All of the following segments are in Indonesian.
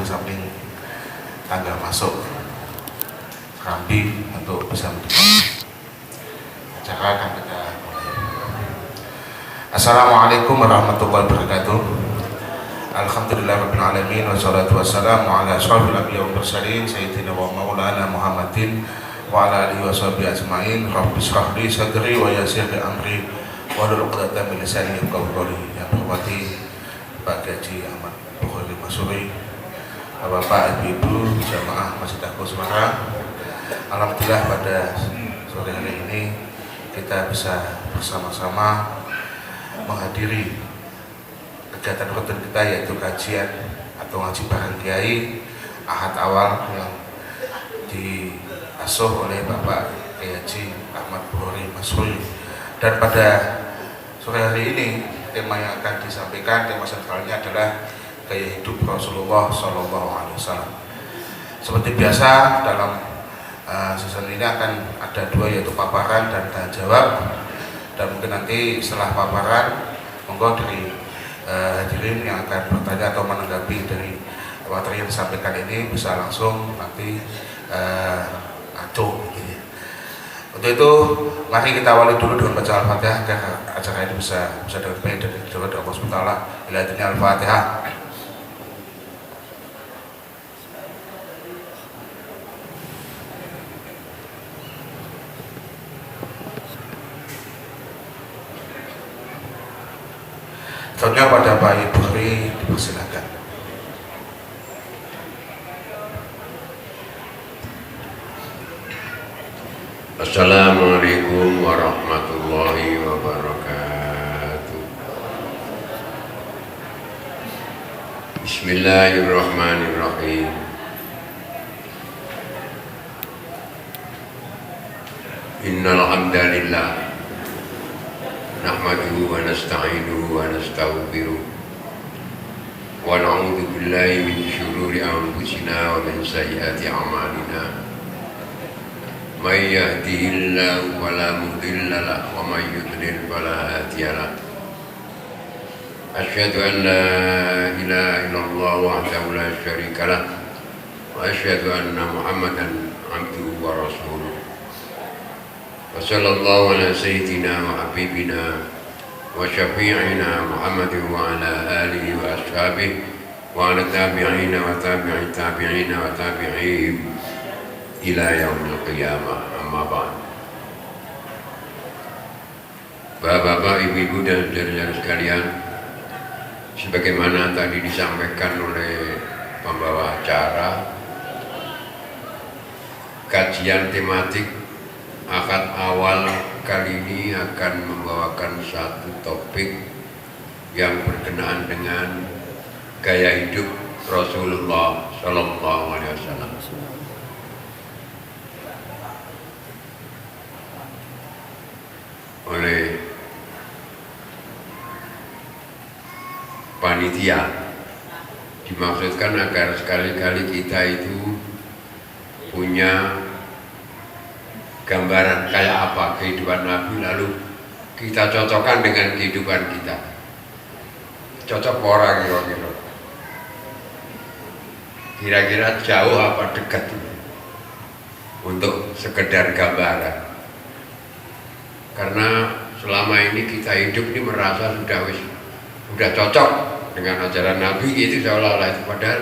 samping tangga masuk Serambi untuk bisa mendukung acara akan kita mulai. Assalamualaikum warahmatullahi wabarakatuh. Alhamdulillahirabbil alamin wassalatu wassalamu ala asyrofil anbiya'i wal mursalin sayyidina wa maulana Muhammadin wa ala alihi washabihi ajmain. Rabbi shrah li sadri wa yassir li amri wahlul 'uqdatam min lisani yafqahu qawli. Yang hormati Pak Gaji Ahmad Bukhari Masuri, Bapak Ibu jamaah Masjid Agung Semarang. Alhamdulillah pada sore hari ini kita bisa bersama-sama menghadiri kegiatan rutin kita, yaitu kajian atau ngaji bareng Kiai Ahad awal yang diasuh oleh Bapak Haji Ahmad Bukhari Masuri. Dan pada sore hari ini tema yang akan disampaikan, tema sentralnya adalah gaya hidup Rasulullah SAW. Seperti biasa dalam season ini akan ada dua, yaitu paparan dan tanya jawab. Dan mungkin nanti setelah paparan monggo dari hadirin yang akan bertanya atau menanggapi dari materi yang disampaikan ini bisa langsung nanti acuh gitu. Untuk itu mari kita awali dulu dengan baca Al-Fatihah agar acara ini bisa dengan baik dan dijaga oleh Allah SWT. Ilahinya Al-Fatihah. Contohnya pada Pak Ibu Bukhari dipersilakan. Assalamualaikum warahmatullahi wabarakatuh. Bismillahirrahmanirrahim. Innal hamdalillah nahmaduhu wa nasta'inuhu wa nastaghfiruh wa na'udzu billahi min syururi anfusina wa min sayyiati a'malina. May yahdihillahu fala mudilla lahu wa may yudlil fala hadiya lahu. Asyhadu an la ilaha illallah wahdahu la syarika lahu wa asyhadu anna Muhammadan abduhu wa rasuluh. Wa sallallahu ala sayyidina wa habibina wa syafi'ina Muhammadin wa ala alihi wa ashabihi wa ala tabi'ina wa tabi'i tabi'ina wa tabi'ihim ila yaumil qiyamah. Amma ba'd. Bapak-bapak, ibu-ibu dan saudara-saudara sekalian, sebagaimana tadi disampaikan oleh pembawa acara, kajian tematik akad awal kali ini akan membawakan satu topik yang berkenaan dengan gaya hidup Rasulullah Sallallahu Alaihi Wasallam. Oleh panitia dimaksudkan agar sekali-kali kita itu punya gambaran kayak apa kehidupan Nabi, lalu kita cocokkan dengan kehidupan kita. Cocok orang kira-kira jauh apa dekat untuk sekedar gambaran. Karena selama ini kita hidup ini merasa sudah cocok dengan ajaran Nabi itu seolah-olah itu, padahal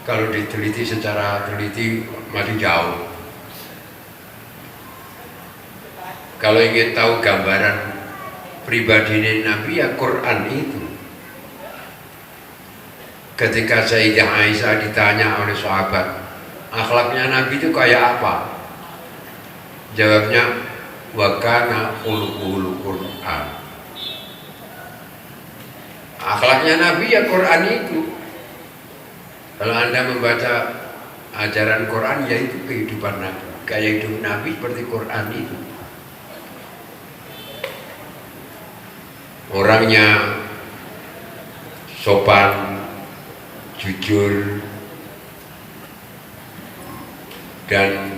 kalau diteliti secara teliti masih jauh. Kalau ingin tahu gambaran pribadi Nabi, ya Quran itu. Ketika Sayyidah Aisyah ditanya oleh sahabat, akhlaknya Nabi itu kayak apa? Jawabnya, wa kana khuluquhul Quran. Akhlaknya Nabi ya Quran itu. Kalau Anda membaca ajaran Quran, ya itu kehidupan Nabi. Gaya hidup Nabi seperti Quran itu. Orangnya sopan, jujur, dan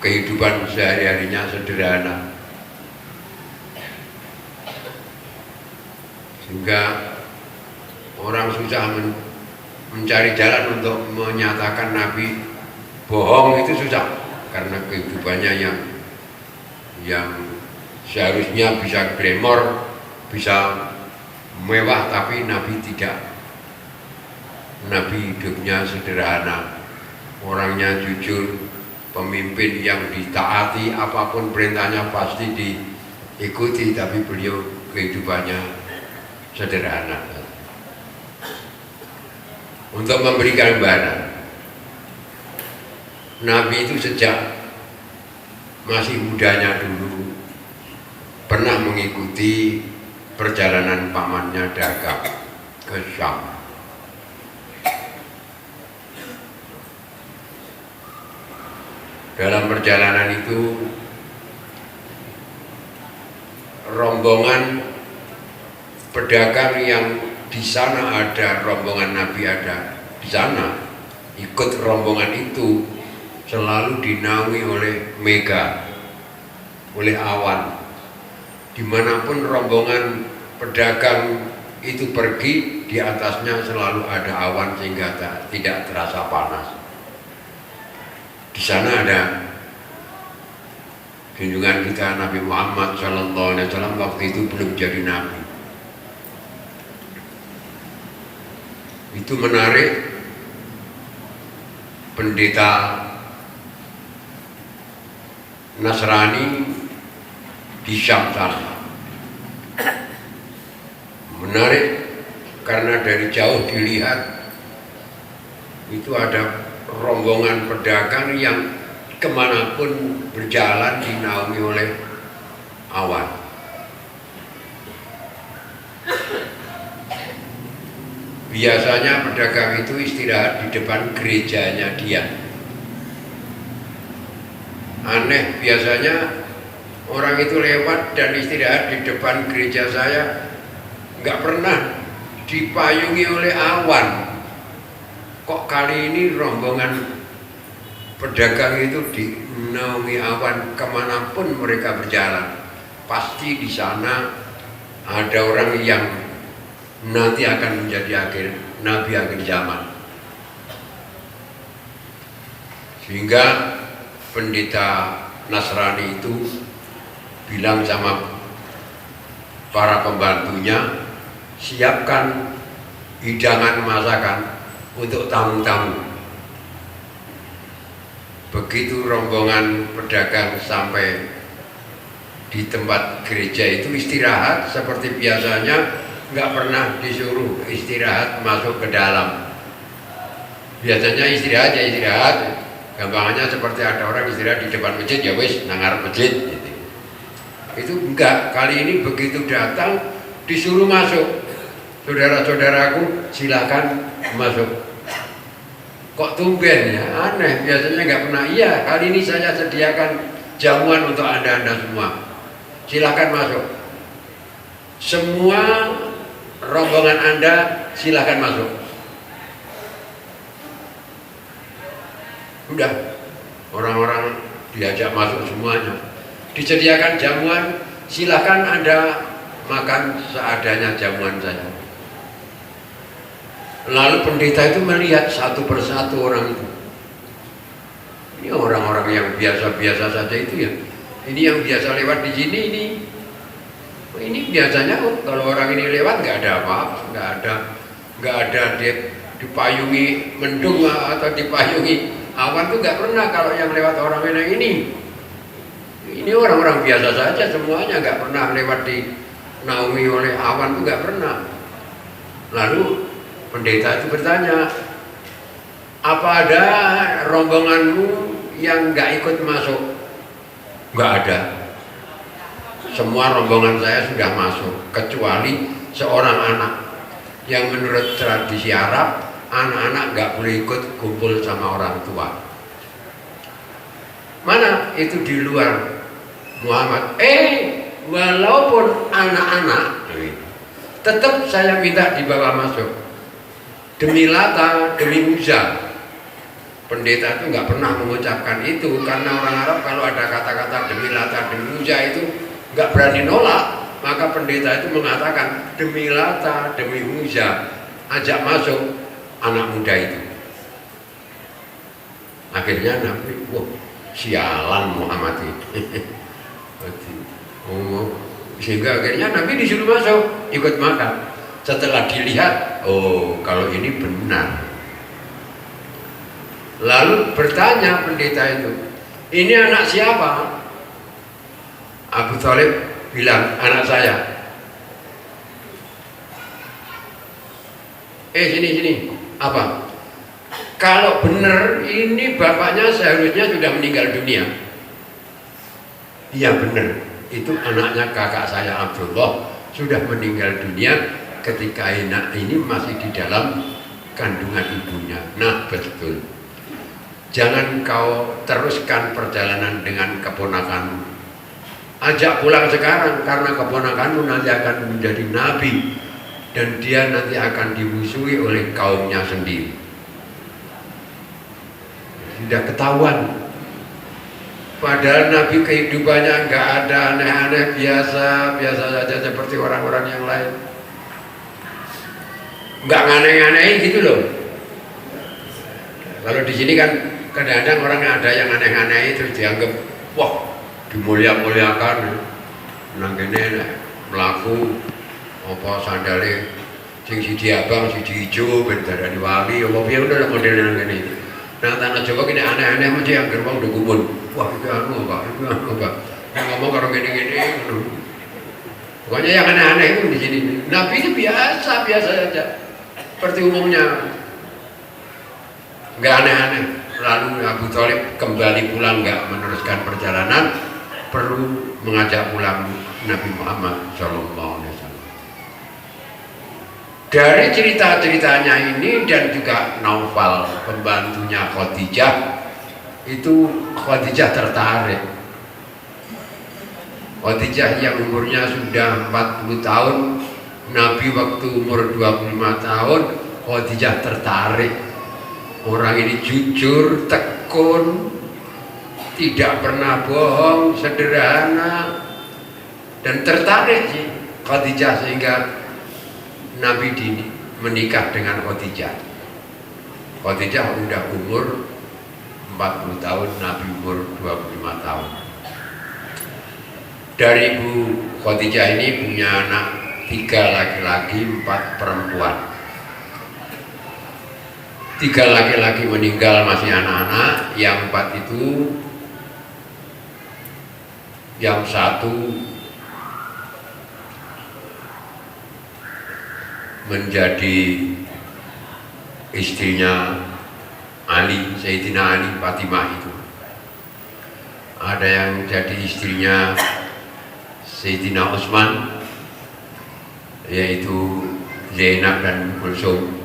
kehidupan sehari-harinya sederhana, sehingga orang susah mencari jalan untuk menyatakan Nabi bohong itu susah, karena kehidupannya yang seharusnya bisa glamor, bisa mewah, tapi Nabi tidak. Nabi hidupnya sederhana, orangnya jujur, pemimpin yang ditaati, apapun perintahnya pasti diikuti, tapi beliau kehidupannya sederhana. Untuk memberi gambaran, Nabi itu sejak masih mudanya dulu pernah mengikuti perjalanan pamannya dagang ke Syam. Dalam perjalanan itu rombongan pedagang yang di sana ada, rombongan Nabi ada di sana, ikut rombongan itu selalu dinaungi oleh mega, oleh awan. Dimanapun rombongan pedagang itu pergi, di atasnya selalu ada awan sehingga tidak terasa panas. Di sana ada junjungan kita Nabi Muhammad SAW, waktu itu belum jadi Nabi. Itu menarik, pendeta Nasrani di Syam sana. Menarik karena dari jauh dilihat itu ada rombongan pedagang yang kemanapun berjalan dinaungi oleh awan. Biasanya pedagang itu istirahat di depan gerejanya dia. Aneh, biasanya orang itu lewat dan istirahat di depan gereja saya, nggak pernah dipayungi oleh awan. Kok kali ini rombongan pedagang itu dinaungi awan kemanapun mereka berjalan? Pasti di sana ada orang yang nanti akan menjadi nabi akhir zaman. Sehingga pendeta Nasrani itu bilang sama para pembantunya, siapkan hidangan masakan untuk tamu-tamu. Begitu rombongan pedagang sampai di tempat gereja itu istirahat seperti biasanya, nggak pernah disuruh istirahat masuk ke dalam. Biasanya istirahat ya istirahat, gampangannya seperti ada orang istirahat di depan masjid, ya wis nangar masjid gitu. Itu enggak, kali ini begitu datang disuruh masuk. Saudara-saudaraku silakan masuk. Kok tumben ya, aneh, biasanya nggak pernah. Iya, kali ini saya sediakan jamuan untuk anda semua, silakan masuk. Semua rombongan Anda silakan masuk. Udah, orang-orang diajak masuk semuanya. Disediakan jamuan, silakan Anda makan seadanya jamuan saya. Lalu pendeta itu melihat satu persatu orang itu. Ini orang-orang yang biasa-biasa saja itu ya. Ini yang biasa lewat di sini ini. Ini biasanya kalau orang ini lewat nggak ada apa-apa, nggak ada dia dipayungi mendung atau dipayungi awan tuh nggak pernah kalau yang lewat orang ini. Ini orang-orang biasa saja semuanya, nggak pernah lewat di naungi oleh awan tuh nggak pernah. Lalu pendeta itu bertanya, apa ada rombonganmu yang nggak ikut masuk? Nggak ada. Semua rombongan saya sudah masuk, kecuali seorang anak yang menurut tradisi Arab, anak-anak nggak boleh ikut kumpul sama orang tua. Mana itu di luar Muhammad? Walaupun anak-anak, tetap saya minta dibawa masuk. Demi Lata, demi Uzza. Pendeta itu nggak pernah mengucapkan itu karena orang Arab kalau ada kata-kata demi Lata, demi Uzza itu nggak berani nolak, maka pendeta itu mengatakan demi Lata, demi Uzza, ajak masuk. anak muda itu. Akhirnya Nabi, wah sialan Muhammad ini. Sehingga akhirnya Nabi disuruh masuk, ikut makan. Setelah dilihat, oh kalau ini benar. Lalu bertanya pendeta itu, ini anak siapa? Abu Thalib bilang, anak saya. Sini. Apa? Kalau benar ini bapaknya seharusnya sudah meninggal dunia. Iya benar, itu anaknya kakak saya Abdullah sudah meninggal dunia ketika anak ini masih di dalam kandungan ibunya. Nah betul. Jangan kau teruskan perjalanan dengan keponakanmu. Ajak pulang sekarang karena keponakanmu nanti akan menjadi nabi dan dia nanti akan dimusuhi oleh kaumnya sendiri. Sudah ketahuan. Padahal Nabi kehidupannya nggak ada aneh-aneh, biasa saja seperti orang-orang yang lain. Nggak aneh-aneh gitu loh. Kalau di sini kan kadang-kadang orang ada yang aneh-aneh itu dianggap wah dimulia-muliakan. Nang kene melaku apa sandale sing siji abang siji ijo ben darani wali apa piye udah model nang kene. Nang tanah Jawa kene aneh-aneh mesti yang gerbang udah gumun. Wah itu anu apa? Yang ngomong karo gini-gini ngono. Pokoknya yang aneh-aneh itu di sini. Nabi itu biasa saja. Seperti umumnya. Enggak aneh-aneh. Lalu Abu Thalib kembali pulang enggak meneruskan perjalanan, perlu mengajak pulang Nabi Muhammad SAW. Dari cerita-ceritanya ini dan juga Naufal pembantunya Khadijah, itu Khadijah tertarik. Khadijah yang umurnya sudah 40 tahun, Nabi waktu umur 25 tahun, Khadijah tertarik. Orang ini jujur, tekun, tidak pernah bohong, sederhana, dan tertarik sih Khadijah sehingga Nabi menikah dengan Khadijah. Khadijah udah umur 40 tahun, Nabi umur 25 tahun. Dari Ibu Khadijah ini punya anak 3 laki-laki, 4 perempuan. 3 laki-laki meninggal masih anak-anak, yang 4 itu, yang 1 menjadi istrinya Ali, Sayyidina Ali, Fatimah itu. Ada yang jadi istrinya Sayyidina Utsman, yaitu Zainab dan Kulsum.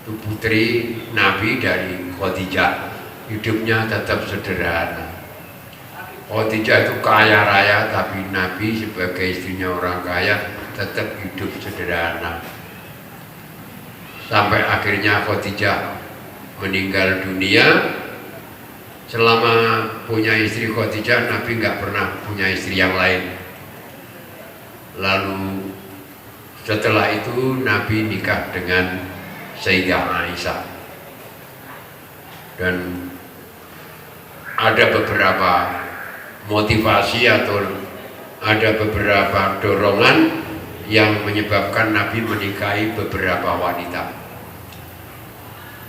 Itu putri Nabi dari Khadijah, hidupnya tetap sederhana. Khadijah itu kaya raya, tapi Nabi sebagai istrinya orang kaya tetap hidup sederhana. Sampai akhirnya Khadijah meninggal dunia. Selama punya istri Khadijah, Nabi nggak pernah punya istri yang lain. Lalu setelah itu Nabi nikah dengan Sayyidah Aisyah. Dan ada beberapa motivasi atau ada beberapa dorongan yang menyebabkan Nabi menikahi beberapa wanita.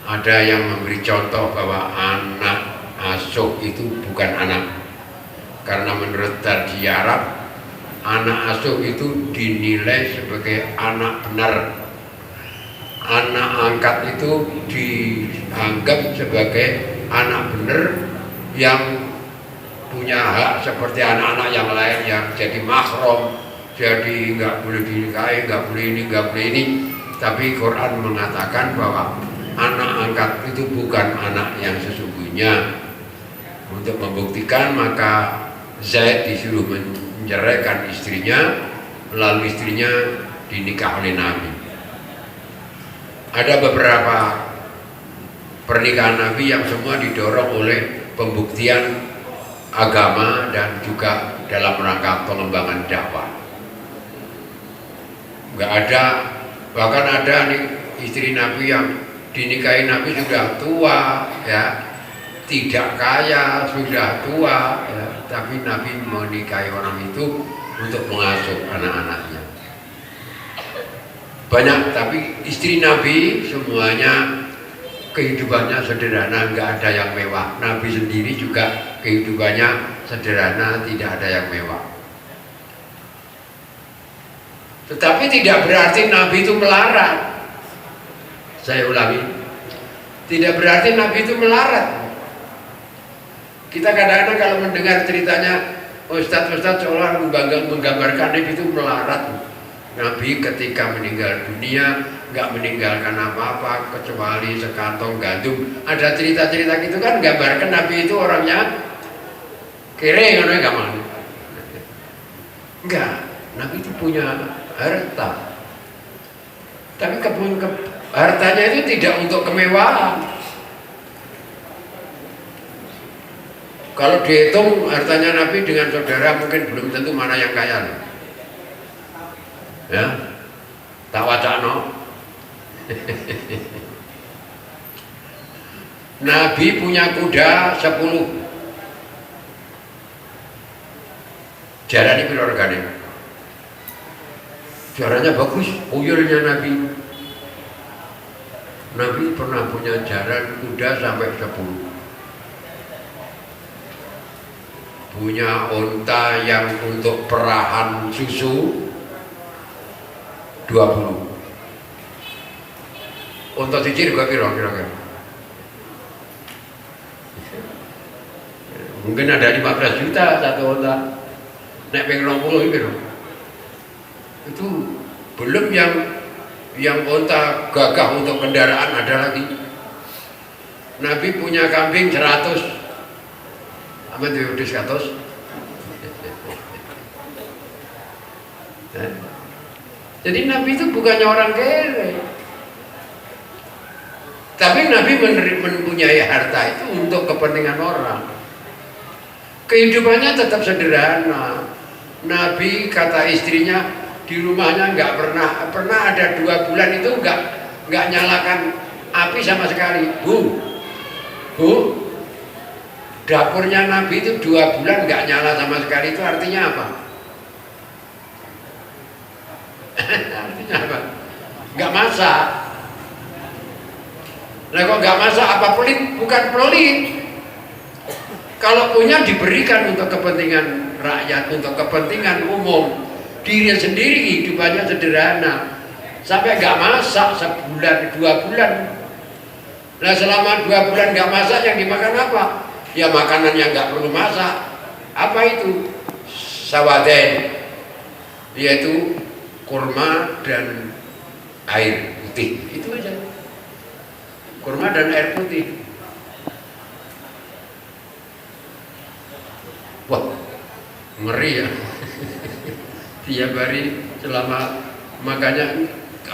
Ada yang memberi contoh bahwa anak asuh itu bukan anak, karena menurut tradisi Arab anak asuh itu dinilai sebagai anak benar. Anak angkat itu dianggap sebagai anak benar yang punya hak seperti anak-anak yang lain yang jadi mahram, jadi nggak boleh dinikahi, nggak boleh ini, nggak boleh ini. Tapi Quran mengatakan bahwa anak angkat itu bukan anak yang sesungguhnya. Untuk membuktikan maka Zaid disuruh menceraikan istrinya, lalu istrinya dinikah oleh Nabi. Ada beberapa pernikahan Nabi yang semua didorong oleh pembuktian agama dan juga dalam rangka pengembangan dakwah. Nggak ada Bahkan ada nih istri Nabi yang dinikahi Nabi sudah tua, ya, tidak kaya, sudah tua, ya, tapi Nabi menikahi orang itu untuk mengasuh anak-anaknya. Banyak, tapi istri Nabi semuanya kehidupannya sederhana, nggak ada yang mewah. Nabi sendiri juga kehidupannya sederhana, tidak ada yang mewah. Tetapi tidak berarti Nabi itu melarat. Saya ulangi, tidak berarti Nabi itu melarat. Kita kadang-kadang kalau mendengar ceritanya Ustadz seolah menggambarkan Nabi itu melarat. Nabi ketika meninggal dunia nggak meninggalkan apa-apa kecuali sekantong gandum. Ada cerita-cerita gitu kan, gambarkan Nabi itu orangnya kere, enggak. Nabi itu punya harta, tapi hartanya itu tidak untuk kemewahan. Kalau dihitung hartanya Nabi dengan saudara mungkin belum tentu mana yang kaya. Ya, tak wacana. Nabi punya kuda 10. Jarane piro regane? Jaranya bagus, uyurnya Nabi. Nabi pernah punya jaran kuda sampai 10. Punya unta yang untuk perahan susu 20. Unta siji juga kira-kira. Mungkin ada 15 juta satu unta. Nek ping 20 itu. Itu belum yang unta gagah untuk kendaraan ada lagi. Nabi punya kambing 100. Amat di 100. Jadi Nabi itu bukannya orang kere. Tapi Nabi mempunyai harta itu untuk kepentingan orang. Kehidupannya tetap sederhana. Nabi kata istrinya di rumahnya nggak pernah ada 2 bulan itu nggak nyalakan api sama sekali. Bu, dapurnya Nabi itu 2 bulan nggak nyala sama sekali, itu artinya apa? Artinya apa? Nggak masak. Nah kok nggak masak apa pelit? Bukan pelit. Kalau punya diberikan untuk kepentingan rakyat, untuk kepentingan umum. Diri sendiri hidupannya sederhana. Sampai nggak masak sebulan 2 bulan. Nah selama 2 bulan nggak masak, yang dimakan apa? Ya makanan yang nggak perlu masak. Apa itu? Sawaden, yaitu kurma dan air putih. Itu aja. Kurma dan air putih. Wah, ngeri ya. Tiap hari selama makanya,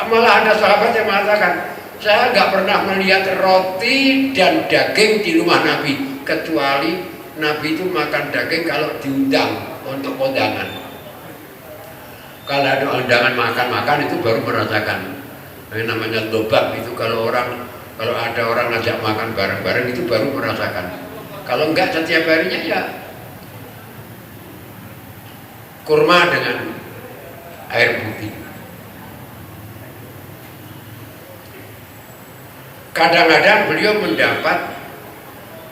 malah ada sahabat yang mengatakan, saya nggak pernah melihat roti dan daging di rumah Nabi, kecuali Nabi itu makan daging kalau diundang untuk kondangan. Kalau ada undangan makan-makan itu baru merasakan. Ini namanya dobak itu, kalau ada orang ngajak makan bareng-bareng itu baru merasakan. Kalau enggak setiap harinya ya kurma dengan air putih. Kadang-kadang beliau mendapat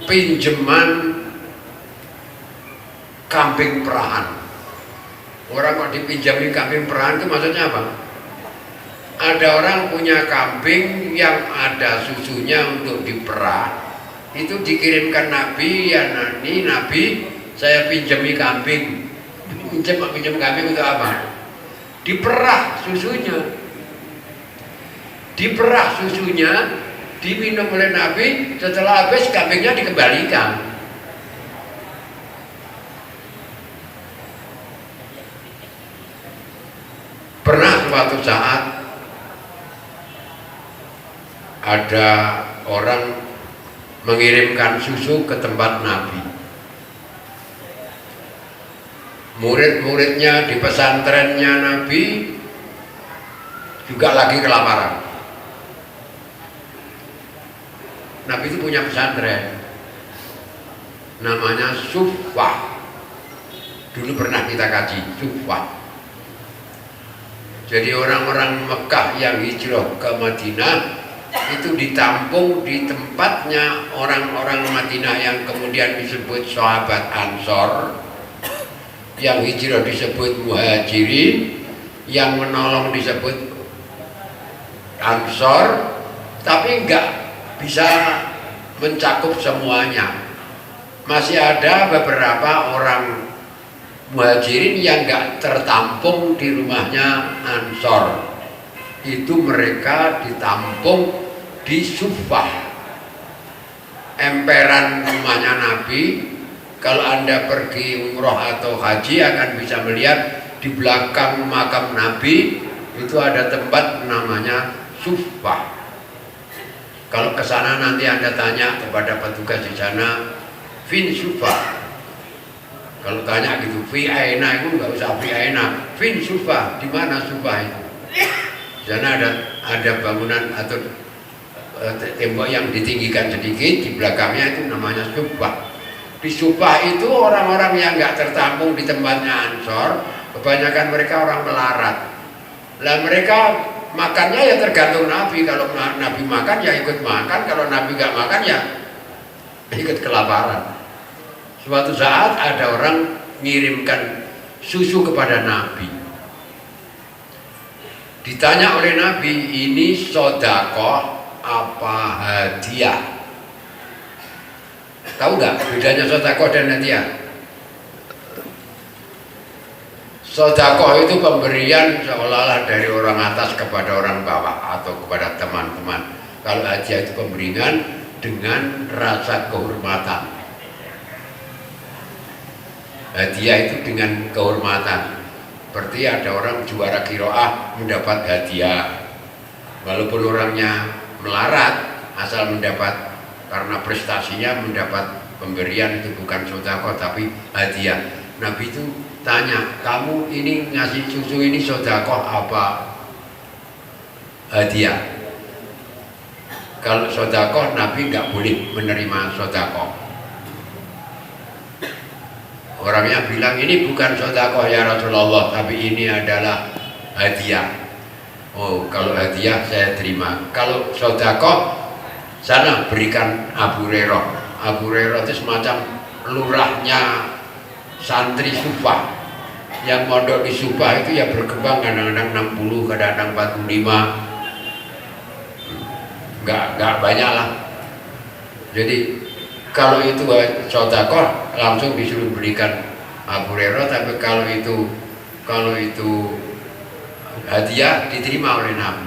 pinjaman kambing perahan. Orang kok dipinjami kambing perahan itu maksudnya apa? Ada orang punya kambing yang ada susunya untuk diperah, itu dikirimkan Nabi, ya Nabi saya pinjami kambing. Pinjam kambing untuk apa? Diperah susunya. Diperah susunya, diminum oleh Nabi, setelah habis kambingnya dikembalikan. Pernah suatu saat ada orang mengirimkan susu ke tempat Nabi. Murid-muridnya di pesantrennya Nabi juga lagi kelaparan. Nabi itu punya pesantren namanya Suffah. Dulu pernah kita kaji Suffah. Jadi orang-orang Mekah yang hijrah ke Madinah itu ditampung di tempatnya orang-orang Madinah yang kemudian disebut sahabat Ansor, yang hijrah disebut Muhajirin, yang menolong disebut Ansor, tapi enggak bisa mencakup semuanya. Masih ada beberapa orang Muhajirin yang enggak tertampung di rumahnya Ansor. Itu mereka ditampung di Suffah, emperan rumahnya Nabi. Kalau Anda pergi umroh atau haji akan bisa melihat di belakang makam Nabi itu ada tempat namanya Suffah. Kalau ke sana nanti Anda tanya kepada petugas di sana, Fin Suffah. Kalau tanya gitu, Fi aina, itu nggak usah Fi aina, Fin Suffah, di mana Suffah itu? Di sana ada bangunan atau tembok yang ditinggikan sedikit, di belakangnya itu namanya Suffah. Di Suffah itu orang-orang yang nggak tertampung di tempatnya Ansor, kebanyakan mereka orang melarat. Lah mereka makannya ya tergantung Nabi. Kalau Nabi makan ya ikut makan, kalau Nabi nggak makan ya ikut kelaparan. Suatu saat ada orang mengirimkan susu kepada Nabi. Ditanya oleh Nabi, ini sodakoh apa hadiah? Tahu nggak bedanya sodakoh dan hadiah? Sodakoh itu pemberian seolah-olah dari orang atas kepada orang bawah atau kepada teman-teman. Kalau hadiah itu pemberian dengan rasa kehormatan. Hadiah itu dengan kehormatan. Seperti ada orang juara qiraah mendapat hadiah. Walaupun orangnya melarat, asal mendapat karena prestasinya mendapat pemberian, itu bukan sedekah tapi hadiah. Nabi itu tanya, kamu ini ngasih susu ini sedekah apa hadiah? Kalau sedekah Nabi nggak boleh menerima sedekah. Orangnya bilang ini bukan sedekah ya Rasulullah, tapi ini adalah hadiah. Oh, kalau hadiah saya terima. Kalau sedekah sana berikan Abu Hurairah. Abu Hurairah itu semacam lurahnya santri Suffah. Yang mondok di Suffah itu ya berkembang, kadang-kadang 60, kadang-kadang 45. Enggak banyak lah. Jadi kalau itu sedekah langsung disuruh berikan Abu Hurairah, tapi kalau itu hadiah diterima oleh Nabi.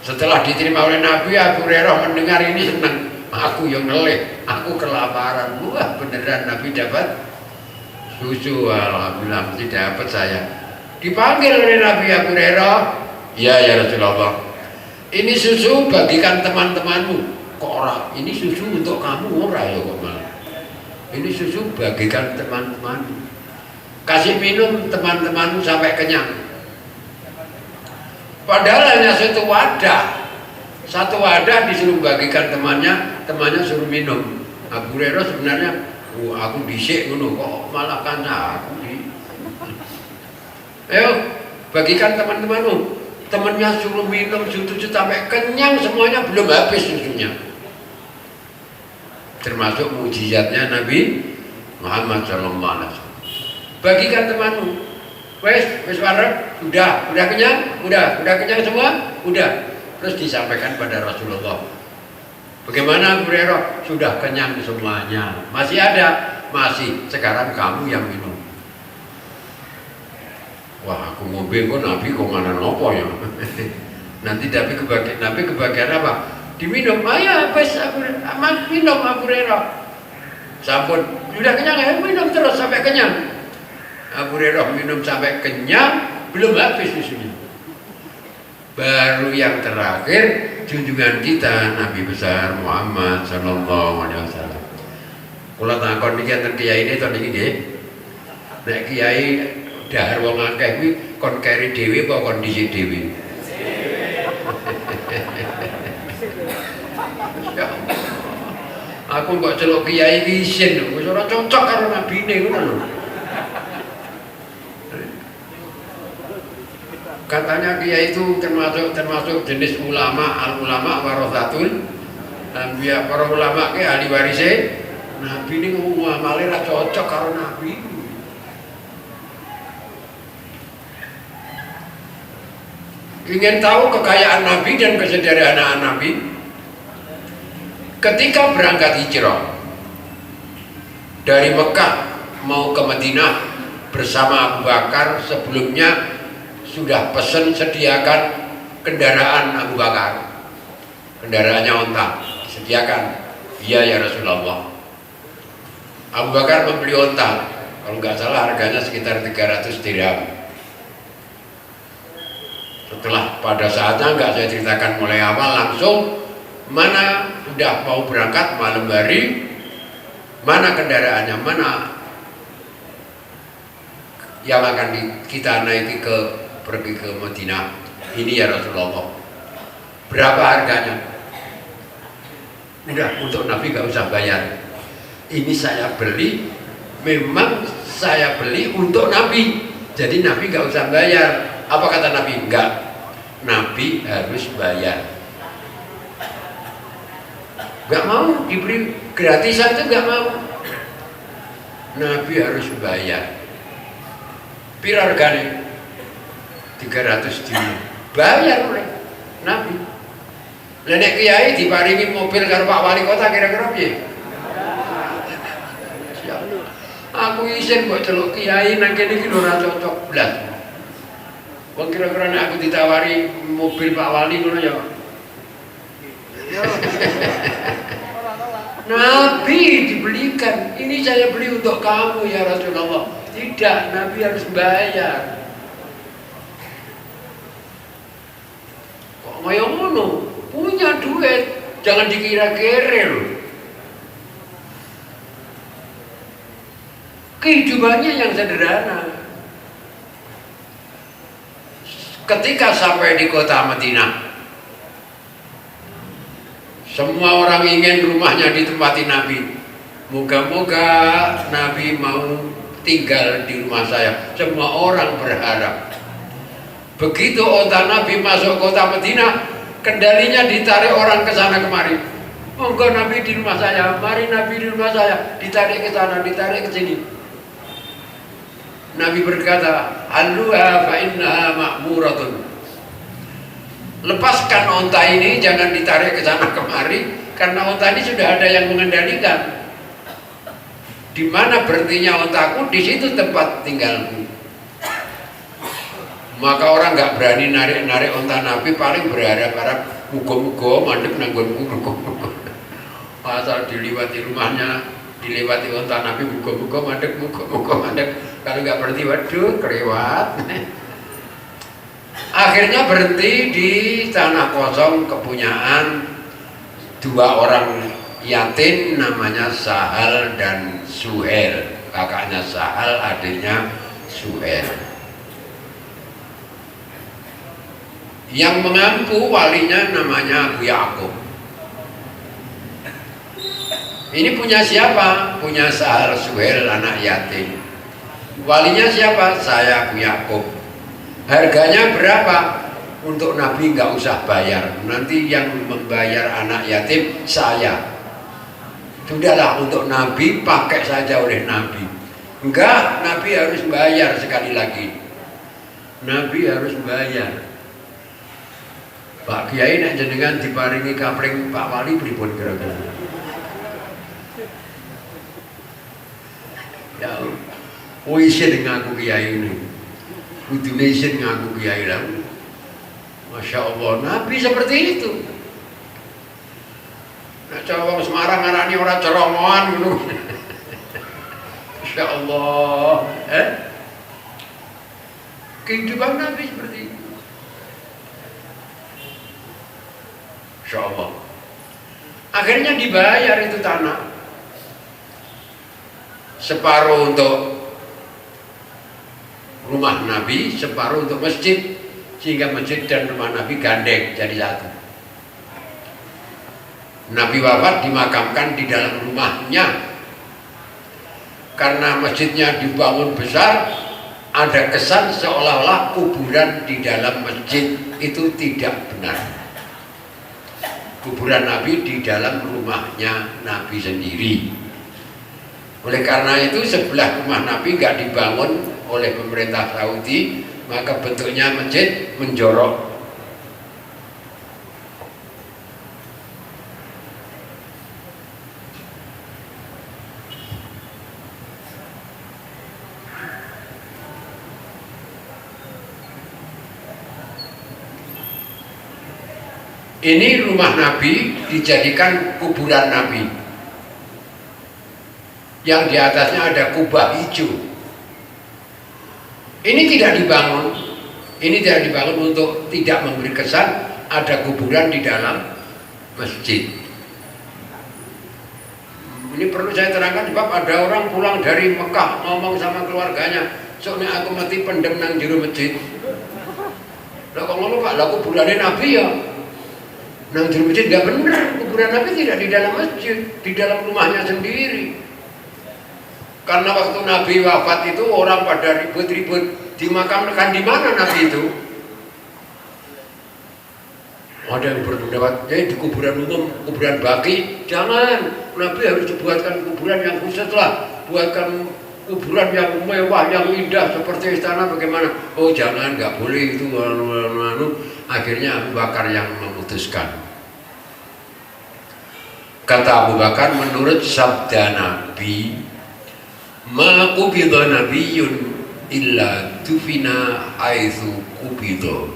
Setelah diterima oleh Nabi, Abu Hurairah mendengar ini senang. Aku yang ngelih, aku kelaparan. Wah, beneran Nabi dapat susu. Alhamdulillah, mesti dapat saya. Dipanggil oleh Nabi Abu Hurairah, ya Rasulullah, ini susu bagikan teman-temanmu. Kok orang? Ini susu untuk kamu orang ya kok malah. Ini susu bagikan teman-temanmu. Kasih minum teman-temanmu sampai kenyang. Padahal hanya satu wadah disuruh bagikan temannya suruh minum. Abu Hurairah sebenarnya, aku disik ngono kok malah kan aku di. Ayo bagikan teman-temanmu. Temannya suruh minum susu sampai kenyang semuanya, belum habis susunya. Termasuk mukjizatnya Nabi Muhammad SAW. Bagikan temanmu. Wes warep, udah kenyang, udah kenyang semua, udah. Terus disampaikan pada Rasulullah. Bagaimana Abu Hurairah? Sudah kenyang semuanya. Masih ada? Masih. Sekarang kamu yang minum. Wah, aku mau bingung Nabi kok mana nopo ya. Nanti Nabi kebagian apa? Diminum. Ayah, wes minum Abu Hurairah. Sampun, sudah kenyang ya, minum terus sampai kenyang. Abu Hurairah minum sampai kenyang, belum habis susunya. Baru yang terakhir junjungan kita Nabi besar Muhammad sallallahu alaihi wasallam. Kula takon niki enten kiai ini to niki nggih. Nek kiai dahar wong akeh kuwi kon keri dhewe apa kondisi dhewe? Ya, aku kok celuk kiai isin, wis ora cocok karo nabine ngono lho. Katanya kiai itu termasuk jenis ulama, al ulama warathatul anbiya, para ulama ke ahli warise nabi ini ngomong amale ra cocok karo nabi. Ingin tahu kekayaan nabi dan kesederhanaan nabi? Ketika berangkat hijrah dari Mekah mau ke Madinah bersama Abu Bakar, sebelumnya sudah pesan sediakan kendaraan Abu Bakar, kendaraannya onta, sediakan. Iya ya Rasulullah. Abu Bakar membeli onta, kalau nggak salah harganya sekitar 300 dirham. Setelah pada saatnya nggak saya ceritakan mulai awal, langsung mana udah mau berangkat malam hari, mana kendaraannya, mana yang akan kita naiki pergi ke Madinah. Ini ya Rasulullah, berapa harganya? Udah, untuk Nabi gak usah bayar, ini saya beli, memang saya beli untuk Nabi, jadi Nabi gak usah bayar. Apa kata Nabi? Enggak, Nabi harus bayar. Gak mau diberi gratisan, itu gak mau, Nabi harus bayar. Pira harganya? 300 dirham. Bayar oleh Nabi. Nenek kiai diparingi mobil karo Pak Wali Kota, kira-kira piye? Aku isin kok celuk kiai nang kene iki ora cocok blas. Wong kira-kira nek aku ditawari mobil Pak Wali ngono ya. Nabi dibelikan, ini saya beli untuk kamu ya Rasulullah. Tidak, Nabi harus bayar. Kok kaya ngono? Punya duit, jangan dikira kere loh. Kehidupannya yang sederhana. Ketika sampai di kota Madinah, semua orang ingin rumahnya ditempati Nabi. Moga-moga Nabi mau tinggal di rumah saya. Semua orang berharap. Begitu onta Nabi masuk kota Madinah, kendalinya ditarik orang ke sana kemari. Monggo Nabi di rumah saya, mari Nabi di rumah saya, ditarik ke sana, ditarik ke sini. Nabi berkata, "Alluha fa innaha ma'muratun." Lepaskan onta ini, jangan ditarik ke sana kemari, karena onta ini sudah ada yang mengendalikan. Di mana berhentinya ontaku, di situ tempat tinggalku. Maka orang nggak berani narik onta Nabi, paling berharap-harap muga-muga mandek nanggonku, muga-muga. Asal dilewati rumahnya, dilewati onta Nabi, muga-muga mandek, muga-muga mandek. Kalau nggak berhenti, waduh, kelewat. Akhirnya berhenti di tanah kosong kepunyaan dua orang yatim, namanya Sahal dan Suhail. Kakaknya Sahal, adiknya Suhail. Yang mengampu walinya namanya Abu Ya'qub. Ini punya siapa? Punya Sahal Suhail, anak yatim. Walinya siapa? Saya, Abu Ya'qub. Harganya berapa? Untuk Nabi nggak usah bayar, nanti yang membayar anak yatim saya. Sudahlah, untuk Nabi pakai saja oleh Nabi. Enggak, Nabi harus bayar. Sekali lagi, Nabi harus bayar. Pak Kiai nek jenengan diparingi kapling Pak Wali pripun kira-kira? Ya, isin ngaku kiai ini, kudune isin ngaku kiai lah. Masya Allah, Nabi seperti itu. Nah, coba Semarang ngarani orang cerongoan gitu. Masya Allah, kehidupan Nabi seperti itu. Masya Allah. Akhirnya dibayar itu tanah. Separuh untuk rumah Nabi, separuh untuk masjid, sehingga masjid dan rumah Nabi gandeng jadi satu. Nabi wafat dimakamkan di dalam rumahnya. Karena masjidnya dibangun besar, ada kesan seolah-olah kuburan di dalam masjid. Itu tidak benar. Kuburan Nabi di dalam rumahnya Nabi sendiri. Oleh karena itu sebelah rumah Nabi nggak dibangun oleh pemerintah Saudi, maka bentuknya masjid menjorok. Ini rumah Nabi dijadikan kuburan Nabi. Yang di atasnya ada kubah hijau. Ini tidak dibangun. Ini tidak dibangun untuk tidak memberi kesan ada kuburan di dalam masjid. Ini perlu saya terangkan sebab ada orang pulang dari Mekah ngomong sama keluarganya, soalnya aku mati pendem nang jero masjid. Lah kok ngono Pak, lah kuburannya Nabi ya. Nang jero masjid nggak benar, kuburan Nabi tidak di dalam masjid, di dalam rumahnya sendiri. Karena waktu Nabi wafat itu orang pada ribut-ribut dimakamkan di mana Nabi itu? Ada yang berpendapat, di kuburan umum, kuburan baki, jangan. Nabi harus dibuatkan kuburan yang khusus lah, buatkan kuburan yang mewah, yang indah seperti istana bagaimana? Oh jangan, nggak boleh itu. Akhirnya Abu Bakar yang memutuskan. Kata Abu Bakar, menurut sabda Nabi, ma qubida nabiyyun illa dufina haitsu qubida,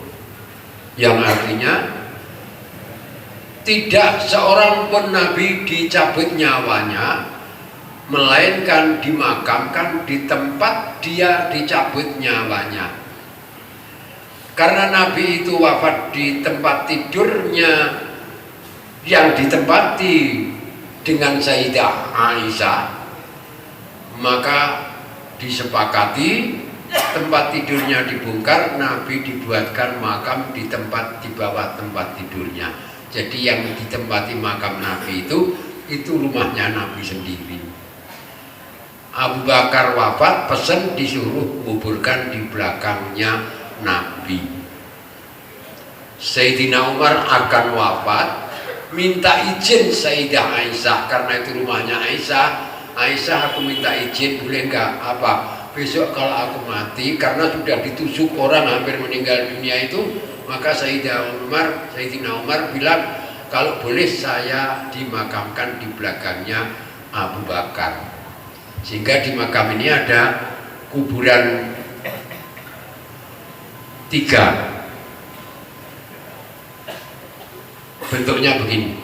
yang artinya tidak seorang pun Nabi dicabut nyawanya melainkan dimakamkan di tempat dia dicabut nyawanya. Karena Nabi itu wafat di tempat tidurnya yang ditempati dengan Sayyidah Aisyah, maka disepakati tempat tidurnya dibongkar, Nabi dibuatkan makam di bawah tempat tidurnya. Jadi yang ditempati makam Nabi itu rumahnya Nabi sendiri. Abu Bakar wafat, pesan disuruh kuburkan di belakangnya Nabi. Sayyidina Umar akan wafat, minta izin Sayyidah Aisyah, karena itu rumahnya Aisyah. Aisyah, aku minta izin, boleh nggak apa besok kalau aku mati, karena sudah ditusuk orang hampir meninggal dunia itu, maka Sayyidina Umar bilang kalau boleh saya dimakamkan di belakangnya Abu Bakar. Sehingga di makam ini ada kuburan 3. Bentuknya begini.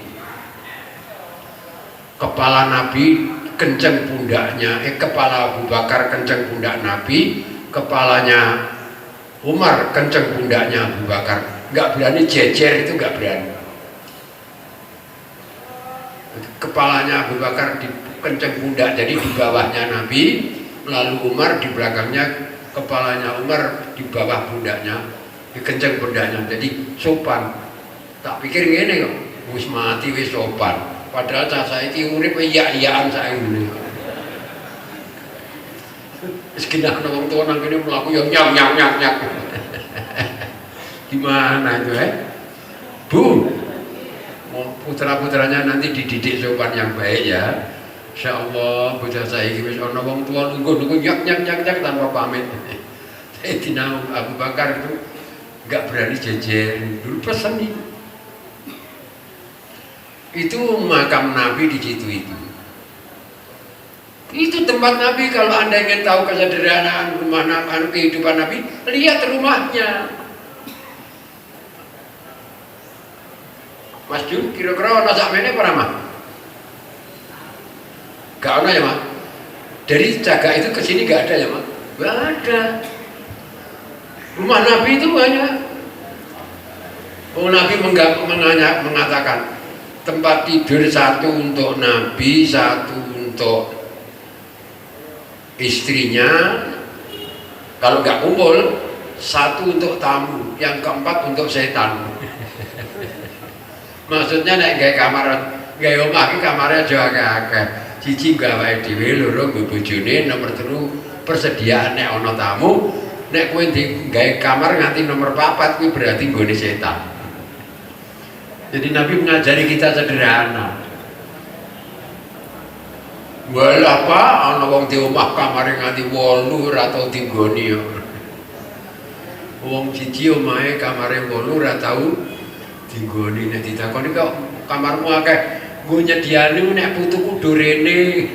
Kepala Nabi kencang pundaknya, kepala Abu Bakar kencang pundak Nabi, kepalanya Umar kencang pundaknya Abu Bakar. Nggak berani jejer, itu nggak berani. Kepalanya Abu Bakar di kencang pundak, jadi di bawahnya Nabi, lalu Umar di belakangnya, kepalanya Umar di bawah pundaknya, di kencang pundaknya, jadi sopan. Tak pikir gini kok, wis mati wis sopan. Padahal saya itu urip iya-iyaan saya ini. Sekitar orang tua nang kene mlaku yo nyak. Gimana itu Bu? Putra-putranya nanti dididik sopan yang baik ya. Insyaallah bocah saya iki wis ana wong tua nunggu nyak tanpa pamit. Sayyidina Abu Bakar itu enggak berani jejer, dulu pesan itu makam Nabi di situ itu. Itu tempat Nabi. Kalau Anda ingin tahu kesederhanaan rumah kehidupan Nabi, lihat rumahnya. Mas Jun, kira-kira ana sakmene apa Mas? Gak ada ya Mas? Dari Jaga itu ke sini gak ada ya Mas? Gak ada. Rumah Nabi itu banyak. Nabi mengatakan tempat tidur satu untuk Nabi, satu untuk istrinya. Kalau nggak kumpul, satu untuk tamu, yang keempat untuk setan. Maksudnya naik kayak kamar gawe omah iki kamare aja akeh-akeh. Siji gawe dhewe, loro nggo bojone, nomor telu persediaan nek ana tamu. Nek kowe gawe kamar nganti nomor 4 kuwi berarti nggone setan. Jadi Nabi mengajari kita sederhana. Walah Pak, ana wong di omah kamare nganti 8 ora tau dinggoni yo. Wong siji omahe kamare 8 ora tau dinggoni, nek ditakoni kok kamarmu akeh, nggo nyediani nek putuku do rene.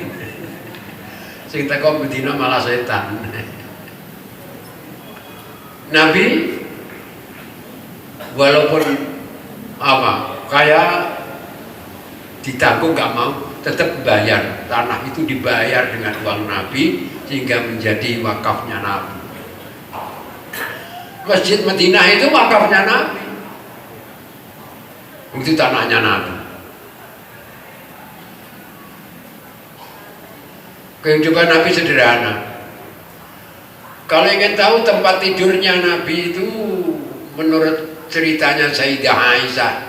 Sing teko bedina malah setan. Nabi walaupun apa kayak ditanggung nggak mau, tetap bayar. Tanah itu dibayar dengan uang Nabi sehingga menjadi wakafnya Nabi. Masjid Madinah itu wakafnya Nabi, itu tanahnya Nabi. Kehidupan Nabi sederhana. Kalau ingin tahu tempat tidurnya Nabi itu menurut ceritanya Sayyidah Aisyah,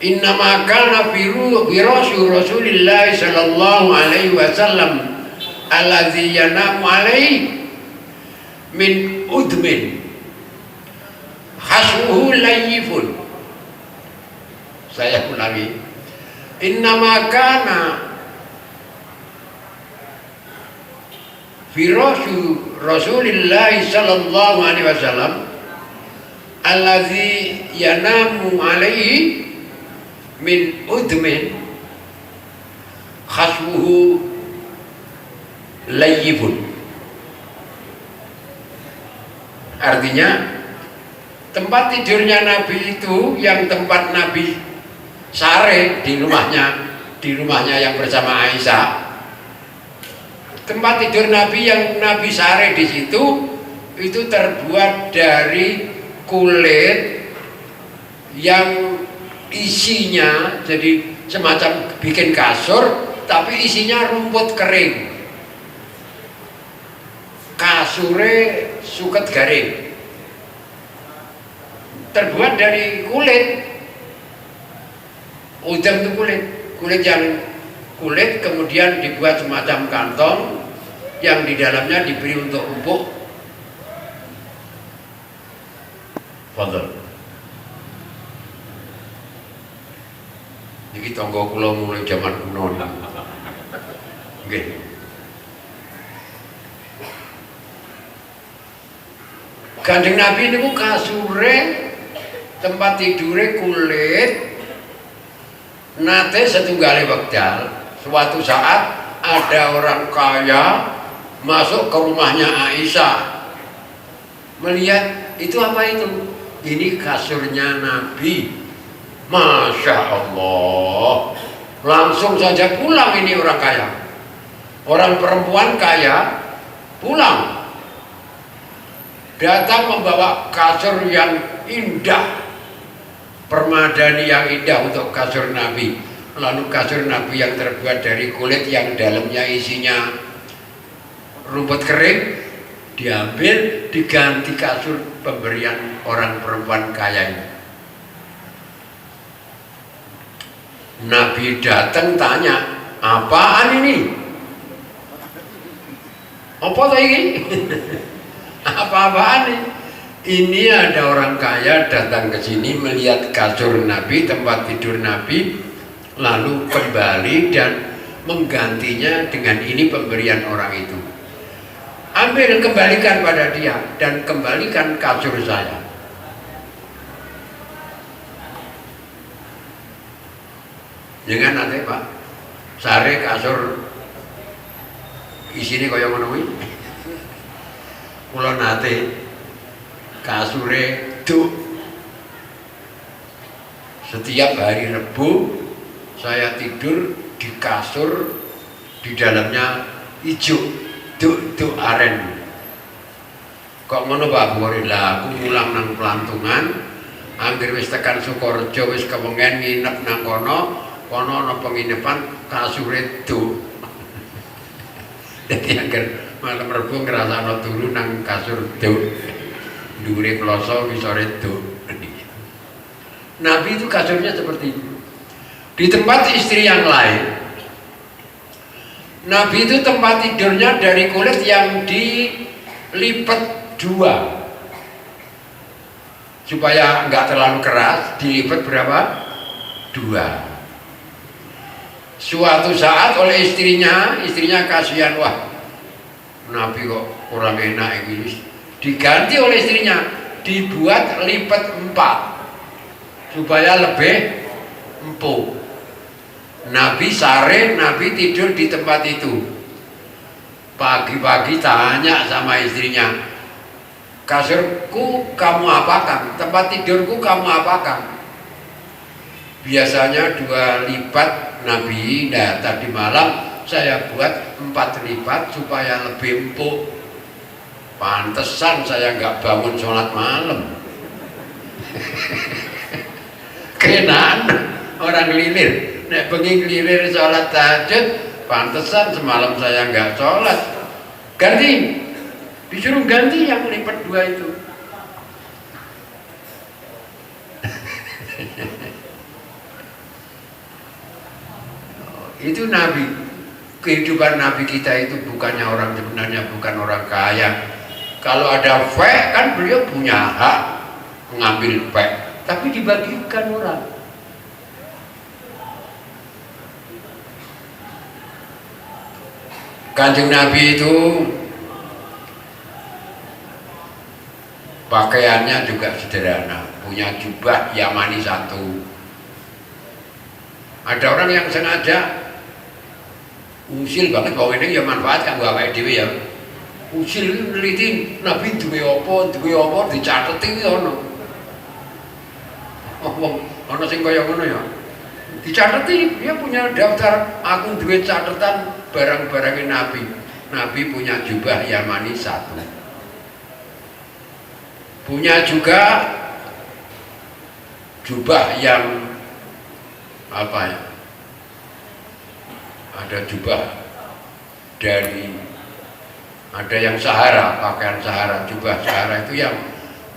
innama kana firasu Rasulillah sallallahu alaihi wasallam alladzi yanamu alaihi min udmin hasbuhu layyifun. Saya ulangi, innama kana firasu Rasulillah sallallahu alaihi wasallam alladzi yanamu alaihi min udmin khasbuhu layyibun. Artinya tempat tidurnya Nabi itu yang tempat Nabi sare di rumahnya yang bersama Aisyah. Tempat tidur Nabi yang Nabi sare di situ itu terbuat dari kulit yang isinya jadi semacam bikin kasur, tapi isinya rumput kering. Kasure suket garing, terbuat dari kulit. Udang itu kulit kemudian dibuat semacam kantong yang di dalamnya diberi untuk empuk. Fadhol. Iki tangga kula mulai zaman kuno. Nggih. Kanjeng Nabi niku kasure tempat tidure kulit. Nate setunggale wekdal, suatu saat ada orang kaya masuk ke rumahnya Aisyah. Melihat itu apa itu? Ini kasurnya Nabi. Masya Allah. Langsung saja pulang ini orang kaya. Orang perempuan kaya pulang. Datang membawa kasur yang indah, permadani yang indah untuk kasur Nabi. Lalu kasur Nabi yang terbuat dari kulit yang dalamnya isinya rumput kering diambil, diganti kasur pemberian orang perempuan kaya ini. Nabi datang tanya, apaan ini? Apa ini? Apa-apaan ini? Ini ada orang kaya datang ke sini melihat kasur Nabi, tempat tidur Nabi, lalu kembali dan menggantinya dengan ini pemberian orang itu. Ambil, kembalikan pada dia dan kembalikan kasur saya. Jangan nanti Pak, sare kasur isine kaya ngono kuwi. Kula nate kasure duk. Setiap hari Rebu saya tidur di kasur di dalamnya hijau, duk aren. Kok ngono Pak Bukhari? Lah aku mulang nang Pelantungan, anggere wis tekan Sukorejo wis kepengen nginep nang kono ana penginapan kasure duk. Dadi anggere malam Rebu ngrasakno turu nang kasur duk. Dhuwure kloso, ngisore duk. Nabi itu kasurnya seperti itu. Di tempat istri yang lain, Nabi itu tempat tidurnya dari kulit yang dilipat dua supaya nggak terlalu keras, dilipat berapa? Dua. Suatu saat oleh istrinya kasihan, wah Nabi kok kurang enak ini, diganti oleh istrinya, dibuat lipat 4 supaya lebih empuk. Nabi sare, Nabi tidur di tempat itu. Pagi-pagi tanya sama istrinya, kasurku kamu apakan? Tempat tidurku kamu apakan? Biasanya 2 lipat Nabi, nah tadi malam saya buat 4 lipat supaya lebih empuk. Pantesan saya nggak bangun sholat malam. Kenaan orang lilir. Nek bengi kelirir sholat tahajud, pantesan semalam saya nggak sholat. Ganti, disuruh ganti yang lipat 2 itu. Itu Nabi. Kehidupan Nabi kita itu bukannya orang, sebenarnya bukan orang kaya. Kalau ada fek kan beliau punya hak mengambil fek, tapi dibagikan orang. Kanjeng Nabi itu pakaiannya juga sederhana, punya jubah Yamani 1. Ada orang yang sengaja usil banget bahwa ini ya manfaat kan gak kayak dewe ya. Usil neliti Nabi duwe apa dicatet iki ono. Ono sing kaya ngono ya. Dicateti, dia punya daftar, aku duwe catatan barang-barangnya Nabi. Nabi punya jubah Yamani 1. Punya juga jubah yang apa ya? Ada jubah dari, ada yang Sahara, pakaian Sahara, jubah Sahara itu yang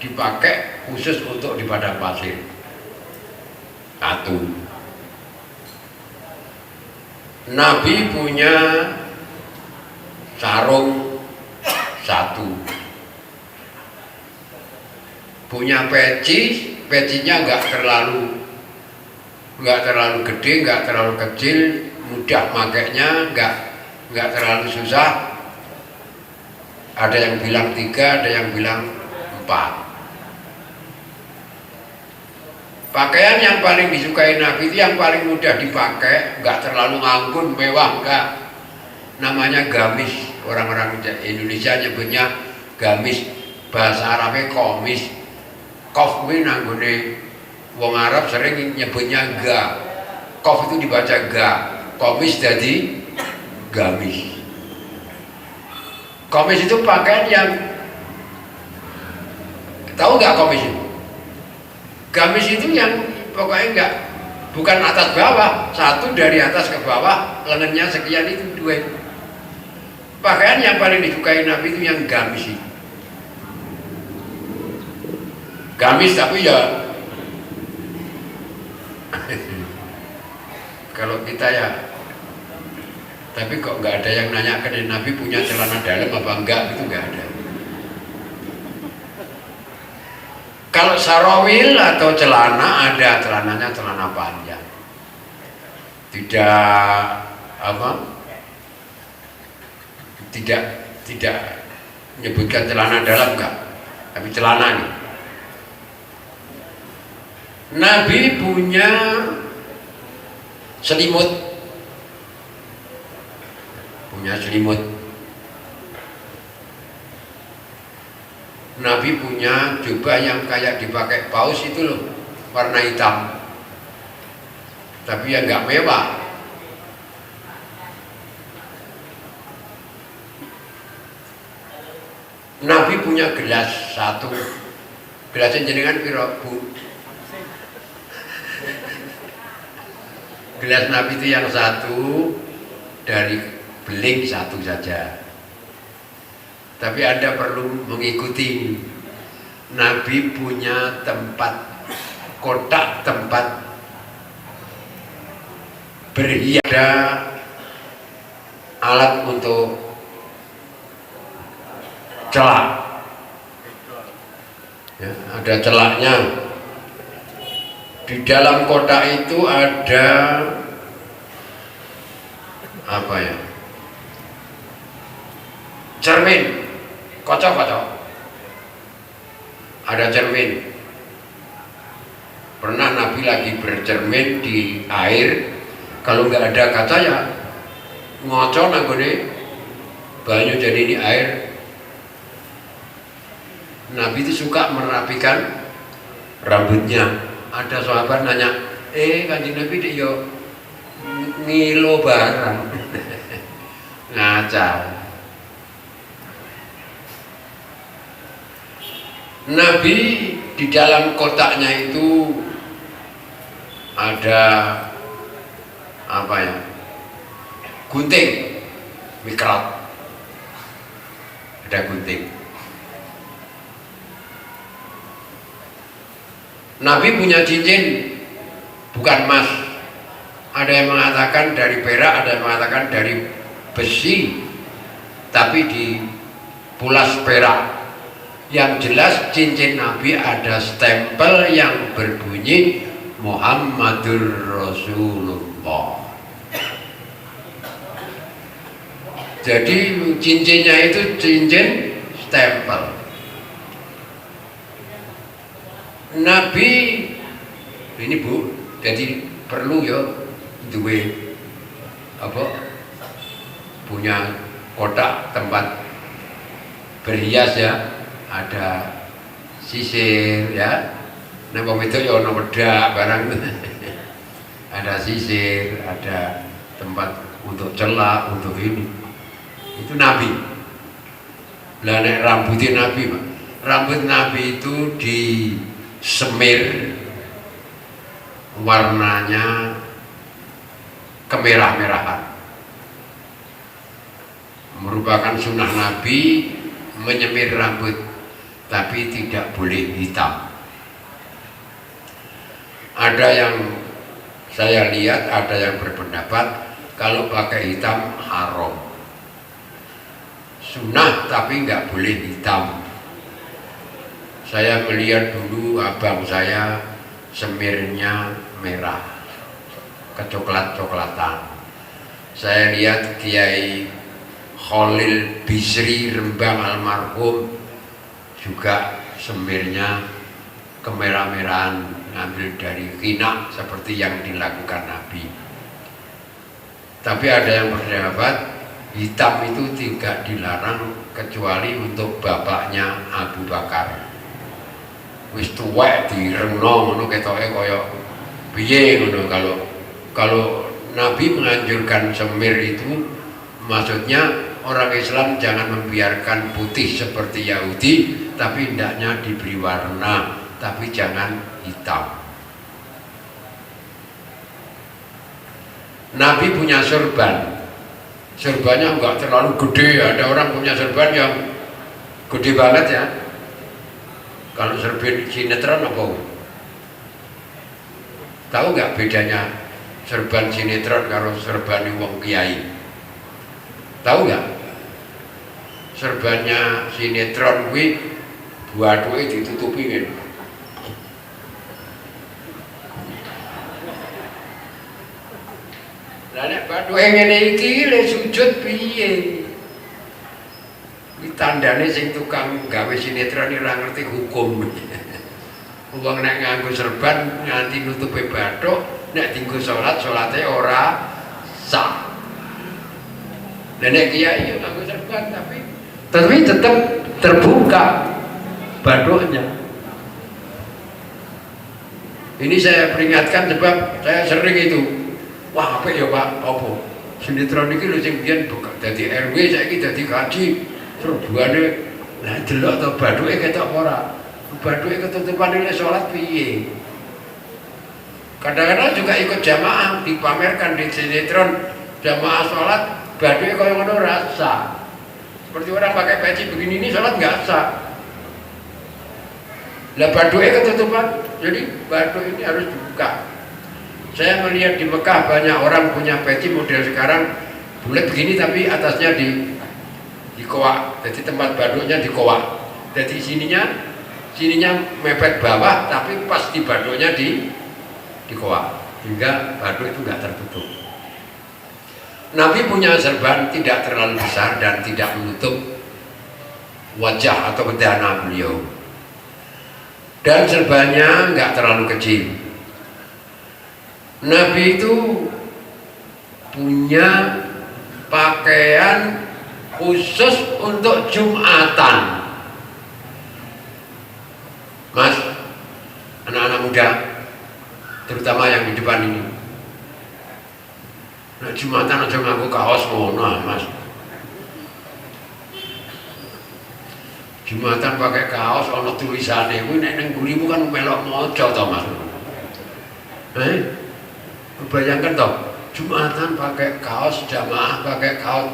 dipakai khusus untuk di padang pasir. 1. Nabi punya sarung 1, punya pecinya nggak terlalu gede, nggak terlalu kecil, mudah makainya, nggak terlalu susah. Ada yang bilang 3, ada yang bilang 4. Pakaian yang paling disukai Nabi itu yang paling mudah dipakai, nggak terlalu ngangkun, mewah, enggak. Namanya gamis. Orang-orang Indonesia nyebutnya gamis, bahasa Arabnya komis. Kof kuwi nanggone wong Arab sering nyebutnya ga. Kof itu dibaca ga, komis jadi gamis. Komis itu pakaian yang, tahu nggak komis itu? Gamis itu yang pokoknya bukan atas bawah, 1 dari atas ke bawah, lengannya sekian, itu 2. Pakaian yang paling disukai Nabi itu yang gamis itu. Gamis tapi ya kalau kita ya, tapi kok nggak ada yang nanya ke Nabi punya celana dalam apa enggak, itu nggak ada. Kalau sarawil atau celana, ada celananya celana panjang. Tidak menyebutkan celana dalam enggak, tapi celana nih. Nabi punya selimut. Nabi punya jubah yang kayak dipakai paus itu loh, warna hitam, tapi ya nggak mewah. Nabi punya gelas 1. Gelasnya jenengan piro, Bu? Gelas Nabi itu yang 1 dari beling 1 saja. Tapi Anda perlu mengikuti. Nabi punya kotak tempat berhias, ada alat untuk celak, ya, ada celaknya. Di dalam kotak itu ada apa ya? Cermin, kocok-kocok. Ada cermin. Pernah Nabi lagi bercermin di air, kalau nggak ada kaca ya ngocok nanggone banyu jadi ini air. Nabi itu suka merapikan rambutnya. Ada sahabat nanya, Kanjeng Nabi dek yo ngilo barang. Ngaca. Nabi di dalam kotaknya itu ada apa ya? Gunting, mikrat. Ada gunting. Nabi punya cincin, bukan emas. Ada yang mengatakan dari perak, ada yang mengatakan dari besi, tapi dipulas perak. Yang jelas cincin Nabi ada stempel yang berbunyi Muhammadur Rasulullah. Jadi cincinnya itu cincin stempel. Nabi ini Bu, jadi perlu ya duwe apa? Punya kotak tempat berhias ya, ada sisir ya. Nah, itu ya ono wedak barang. Ada sisir, ada tempat untuk celak, untuk ini. Itu Nabi. Lah nek rambutnya Nabi, Pak. Rambut Nabi itu disemir warnanya kemerah-merahan. Merupakan sunnah Nabi menyemir rambut, tapi tidak boleh hitam. Ada yang saya lihat, ada yang berpendapat kalau pakai hitam haram. Sunnah tapi nggak boleh hitam. Saya melihat dulu abang saya semirnya merah, kecoklat-coklatan. Saya lihat Kiai Khalil Bisri Rembang almarhum juga semirnya kemerah-merahan, ngambil dari khinak seperti yang dilakukan Nabi. Tapi ada yang berpendapat hitam itu tidak dilarang kecuali untuk bapaknya Abu Bakar. Wis tuwek direngno ngono ketoke kaya piye ngono. Kalau Nabi menganjurkan semir itu maksudnya orang Islam jangan membiarkan putih seperti Yahudi, tapi hendaknya diberi warna, tapi jangan hitam. Nabi punya sorban. Sorbannya enggak terlalu gede. Ada orang punya sorban yang gede banget ya. Kalau sorban sinetron apa? Tahu nggak bedanya sorban sinetron karo sorban wong kiai? Tahu nggak? Sorbannya sinetron kuwi buatuke ditutupi ngene. Lah nek bathuke ngene iki le sujud piye? Iki tandane sing tukang gawe sinetron ora ngerti hukum. Wong nek nganggo serban nganti nutupi bathuk, nek dienggo salat salate ora sah. Lah nek kiai yo nganggo serban tapi tetap terbuka bathuknya. Ini saya peringatkan sebab saya sering itu. Wah, apa ya Pak? Apa? Sinetron iki lho sing biyen dadi RW saiki dadi kaji. Serbuane lah delok to bathuke ketok ora. Bathuke ketutupan nek salat piye? Kadang-kadang juga ikut jamaah dipamerkan di sinetron jamaah salat bathuke kaya ngono ora sah. Seperti orang pakai peci begini ini salat enggak sah. Lah bathuke ketutupan. Jadi bathuk ini harus dibuka. Saya melihat di Mekah banyak orang punya peci model sekarang bulat begini tapi atasnya di koak, jadi tempat baduknya di koak, jadi sininya mepet bawah tapi pas di baduknya di koak, hingga baduk itu nggak tertutup. Nabi punya serban tidak terlalu besar dan tidak menutup wajah atau bedana beliau, dan serbannya nggak terlalu kecil. Nabi itu punya pakaian khusus untuk Jumatan. Mas, anak-anak muda, terutama yang di depan ini, nah Jumatan aja ngaku kaos ngono, Mas. Jumatan pakai kaos ana tulisane kuwi nek ning gurimu kan melok maca to, Mas. Bayangkan toh, Jumatan pakai kaos, jamaah pakai kaos,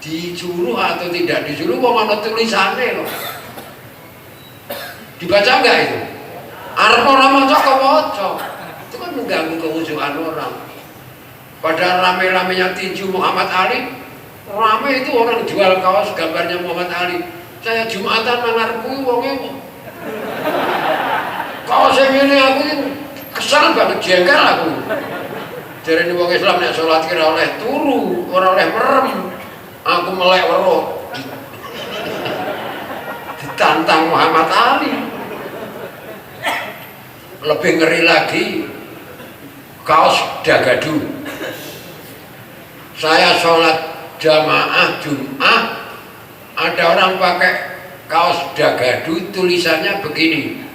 disuruh atau tidak disuruh, wong ana tulisane loh. Dibaca enggak itu? Arep ora maca kok maca. Itu kan mengganggu kehusuan orang. Pada rame-ramenya tinju Muhammad Ali, rame itu orang jual kaos gambarnya Muhammad Ali. Saya Jumatan mangarepku wonge kaos ngene aku kesal banget, jengkel aku. Jarene wong Islam nek salat kira oleh turu, ora oleh merem. Aku melek weruh. Ditantang Muhammad Ali. Lebih ngeri lagi kaos dagadu. Saya sholat jamaah Jum'ah, ada orang pakai kaos dagadu, tulisannya begini: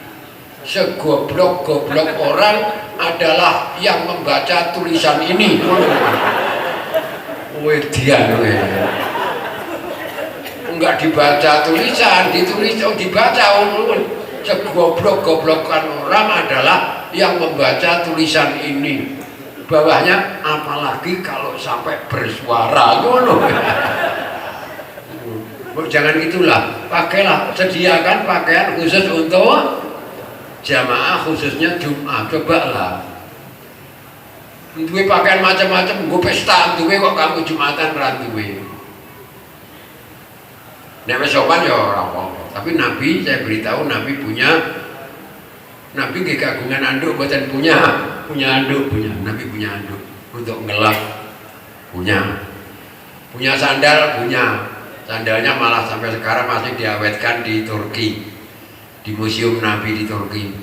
segoblok-goblok orang adalah yang membaca tulisan ini. Wedian enggak dibaca tulisan, ditulis dibaca. Segoblok-goblokan orang adalah yang membaca tulisan ini. Bawahnya apalagi kalau sampai bersuara ngono. Jangan gitulah, pakailah, sediakan pakaian khusus untuk jamaah, khususnya Jumat. Cobalah duwe pakaian macam-macam, gue pesta duwe kok kamu Jumatan ra duwe. Nek wis sopan ya ora apa-apa. Tapi Nabi, saya beritahu, Nabi nggih kagungan anduk, mboten punya anduk, Nabi punya anduk untuk ngelap, punya sandal, sandalnya malah sampai sekarang masih diawetkan di Turki, di museum Nabi di Turki.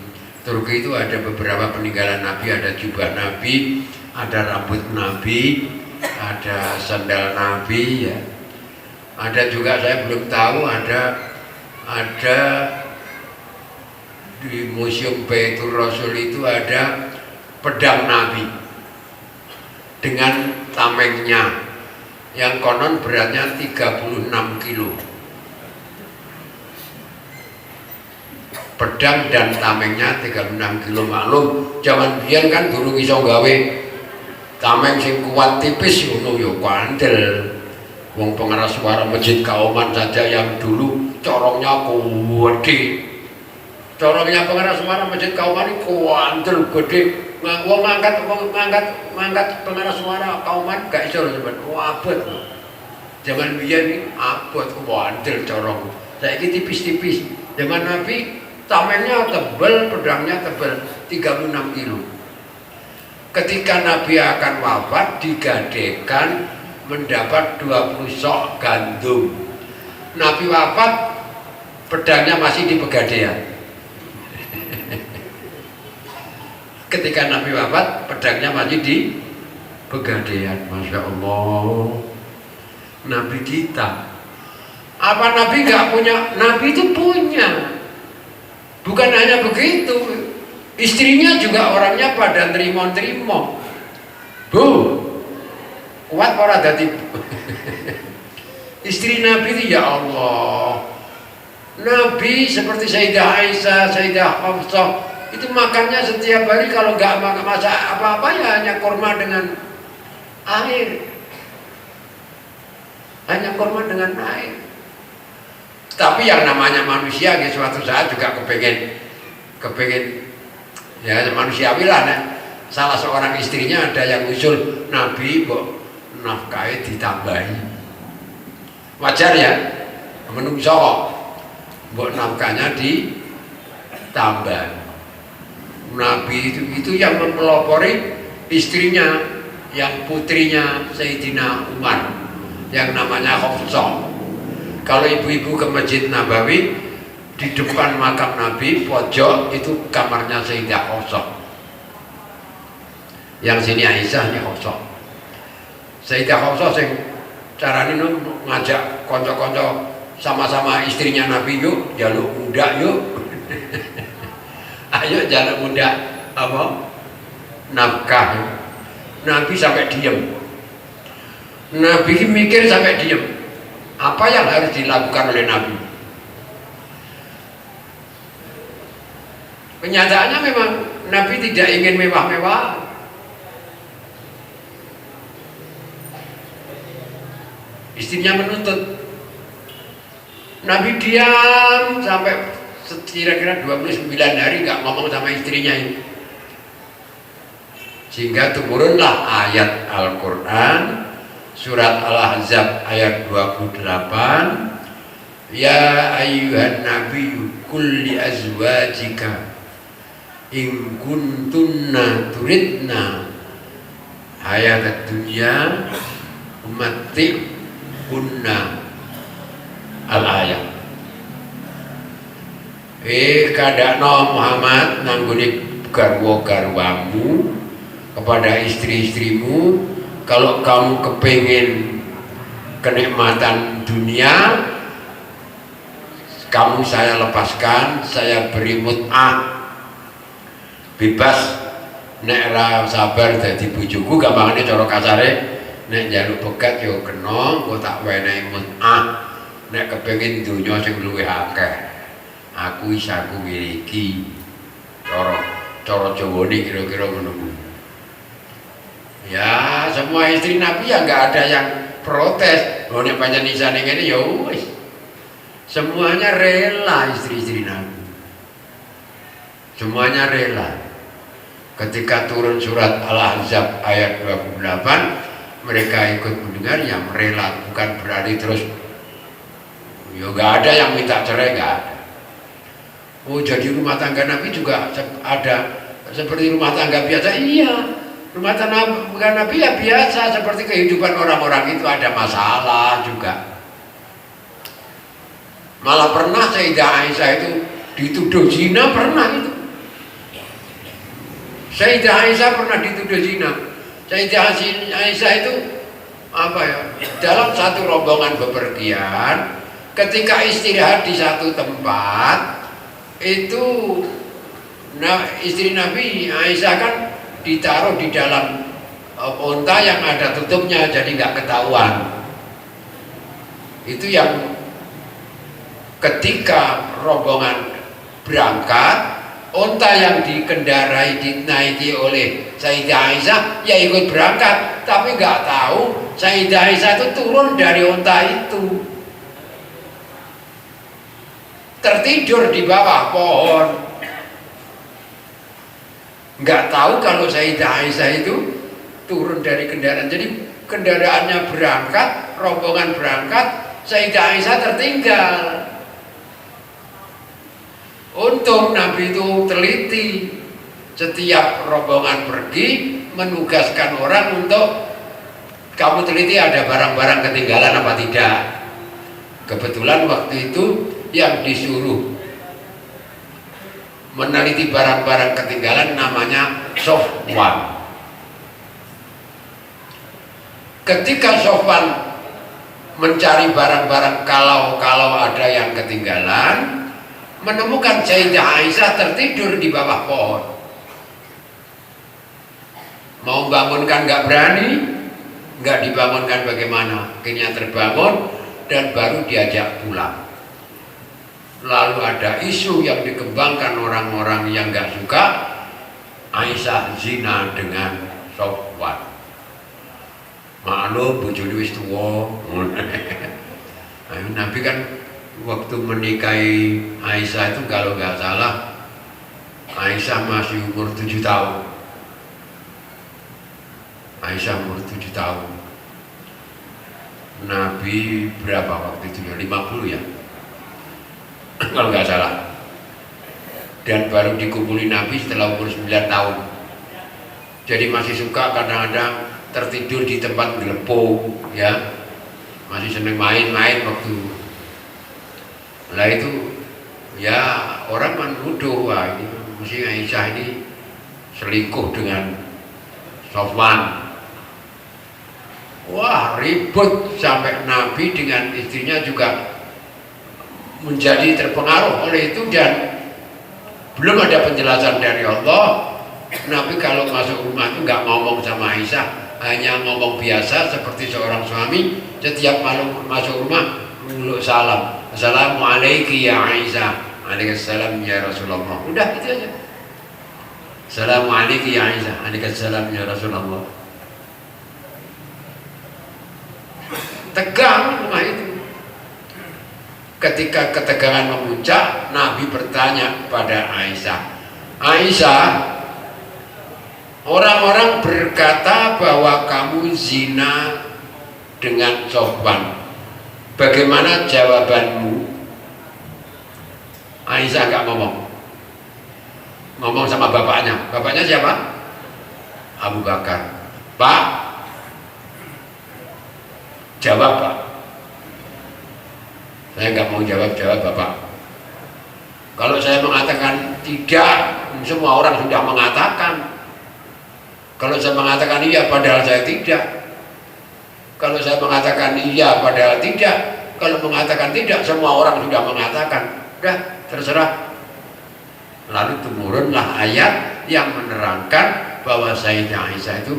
Turki itu ada beberapa peninggalan Nabi, ada jubah Nabi, ada rambut Nabi, ada sandal Nabi, ya. Ada juga, saya belum tahu, ada di Museum Baitur Rasul itu ada pedang Nabi dengan tamengnya yang konon beratnya 36 kilo. Pedang dan tamengnya 36 kilo. Maklum zaman biyen kan durung iso gawe tameng sing kuat tipis ngono ya kandel. Wong pengeras suara Masjid Kauman saja yang dulu corongnya gede. Corongnya pengeras suara Masjid Kauman ini kuandel gede. Wong ngangkat pengeras suara Kauman gak iso lho sampean. Abot. Zaman biyen iki abot kuandel corong. Saiki tipis-tipis. Zaman Nabi tamengnya tebal, pedangnya tebal, 36 kilo. Ketika Nabi akan wafat, digadekan mendapat 20 sok gandum. Nabi wafat, pedangnya masih di Pegadaian. Ketika Nabi wafat, pedangnya masih di Pegadaian. Masya Allah, Nabi kita. Apa Nabi nggak punya? Nabi itu punya. Bukan hanya begitu, istrinya juga orangnya pada nerimo-nerimo. Bu, kuat para dadi. Istri Nabi itu, ya Allah, Nabi seperti Sayyidah Aisyah, Sayyidah Hafsah, itu makannya setiap hari kalau nggak masak apa-apa ya hanya kurma dengan air, hanya kurma dengan air. Tapi yang namanya manusia suatu saat juga kepengen ya manusiawi lah, salah seorang istrinya ada yang usul Nabi kok nafkahe ditambahi. Wajar ya, menungso kok mbok nafkahnya ditambah. Nabi itu yang mempelopori istrinya, yang putrinya Sayyidina Umar yang namanya Hafsah. Kalau ibu-ibu ke Masjid Nabawi, di depan makam Nabi pojok itu kamarnya Sayyidah Hafsah. Yang sini Aisyah, ini Hafsah. Sayyidah Hafsah sing carane ngajak kanca-kanca sama-sama istrinya Nabi, yuk jaluk muda yuk. Ayo jaluk muda apa? Nafkah. Nabi sampai diem. Nabi mikir sampai diem. Apa yang harus dilakukan oleh Nabi? Kenyataannya memang Nabi tidak ingin mewah-mewah. Istrinya menuntut. Nabi diam sampai kira-kira 29 hari nggak ngomong sama istrinya ini. Sehingga turunlah ayat Al-Quran surat Al-Ahzab ayat 28, ya ayyuhan nabiyyu qul li azwajika in kuntunna turidna hayatad dunya umatti'unna al-ayat. Kadakno Muhammad nanggone garwa-garwamu kepada istri-istrimu, kalau kamu kepingin kenikmatan dunia, kamu saya lepaskan, saya beri mut'ah, bebas. Nek ra sabar dadi bojoku, gampangane cara kasare, nek njaluk begat yo kena, engko tak wenehi mut'ah. Nek kepengin dunya sing luwih akeh, aku isa aku miliki. Cara Jawane kira-kira ngono. Ya, semua istri Nabi ya nggak ada yang protes. Oh, nek pancen isane ngene ya wis. Semuanya rela istri-istri Nabi. Semuanya rela. Ketika turun surat Al-Ahzab ayat 28, mereka ikut mendengar yang rela, bukan berarti terus ya nggak ada yang minta cerai, nggak ada. Oh, jadi rumah tangga Nabi juga ada seperti rumah tangga biasa. Iya, rumah tangga Nabi ya biasa seperti kehidupan orang-orang itu, ada masalah juga. Malah pernah Sayyidah Aisyah itu dituduh zina, pernah itu. Sayyidah Aisyah pernah dituduh zina. Sayyidah Aisyah itu apa ya? Dalam satu rombongan bepergian, ketika istirahat di satu tempat, itu istri Nabi Aisyah kan ditaruh di dalam unta yang ada tutupnya, jadi nggak ketahuan. Itu yang ketika rombongan berangkat, unta yang dikendarai dinaiki oleh Sayyidah Aisyah ya ikut berangkat, tapi nggak tahu Sayyidah Aisyah itu turun dari unta itu, tertidur di bawah pohon. Nggak tahu kalau Sayyidah Aisyah itu turun dari kendaraan. Jadi kendaraannya berangkat, rombongan berangkat, Sayyidah Aisyah tertinggal. Untung Nabi itu teliti, setiap rombongan pergi menugaskan orang untuk kamu teliti ada barang-barang ketinggalan apa tidak. Kebetulan waktu itu yang disuruh meneliti barang-barang ketinggalan namanya Sofwan. Ketika Sofwan mencari barang-barang kalau ada yang ketinggalan, menemukan Sayyidah Aisyah tertidur di bawah pohon. Mau bangunkan nggak berani, nggak dibangunkan bagaimana? Akhirnya terbangun dan baru diajak pulang. Lalu ada isu yang dikembangkan orang-orang yang nggak suka, Aisyah zina dengan Sofwan. Maklum bojone wis tuwa. Nabi kan waktu menikahi Aisyah itu kalau nggak salah Aisyah masih umur 7 tahun. Aisyah umur 7 tahun. Nabi berapa waktu itu? 50 ya? Kalau nggak salah. Dan baru dikumpuli Nabi setelah umur 9 tahun. Jadi masih suka kadang-kadang tertidur di tempat gelepung, ya. Masih seneng main-main waktu. Nah itu ya orang menuduh, wah ini mesti Aisyah ini selingkuh dengan Sofwan. Wah ribut sampai Nabi dengan istrinya juga menjadi terpengaruh oleh itu, dan belum ada penjelasan dari Allah. Nabi kalau masuk rumah itu nggak ngomong sama Aisyah, hanya ngomong biasa seperti seorang suami. Setiap malam masuk rumah muluk salam, Assalamualaikum ya Aisyah, Waalaikumsalam ya Rasulullah. Udah itu aja. Assalamualaikum ya Aisyah, Waalaikumsalam ya Rasulullah. Tegang rumah itu. Ketika ketegangan memuncak, Nabi bertanya kepada Aisyah, Aisyah, orang-orang berkata bahwa kamu zina dengan Sofwan. Bagaimana jawabanmu? Aisyah nggak ngomong. Ngomong sama bapaknya. Bapaknya siapa? Abu Bakar. Pak, jawab Pak. Saya nggak mau jawab Bapak. Kalau saya mengatakan tidak, semua orang sudah mengatakan. Kalau saya mengatakan iya padahal saya tidak. Kalau saya mengatakan iya padahal tidak. Kalau mengatakan tidak, semua orang sudah mengatakan. Udah, terserah. Lalu turunlah ayat yang menerangkan bahwa Sayyidah Aisyah itu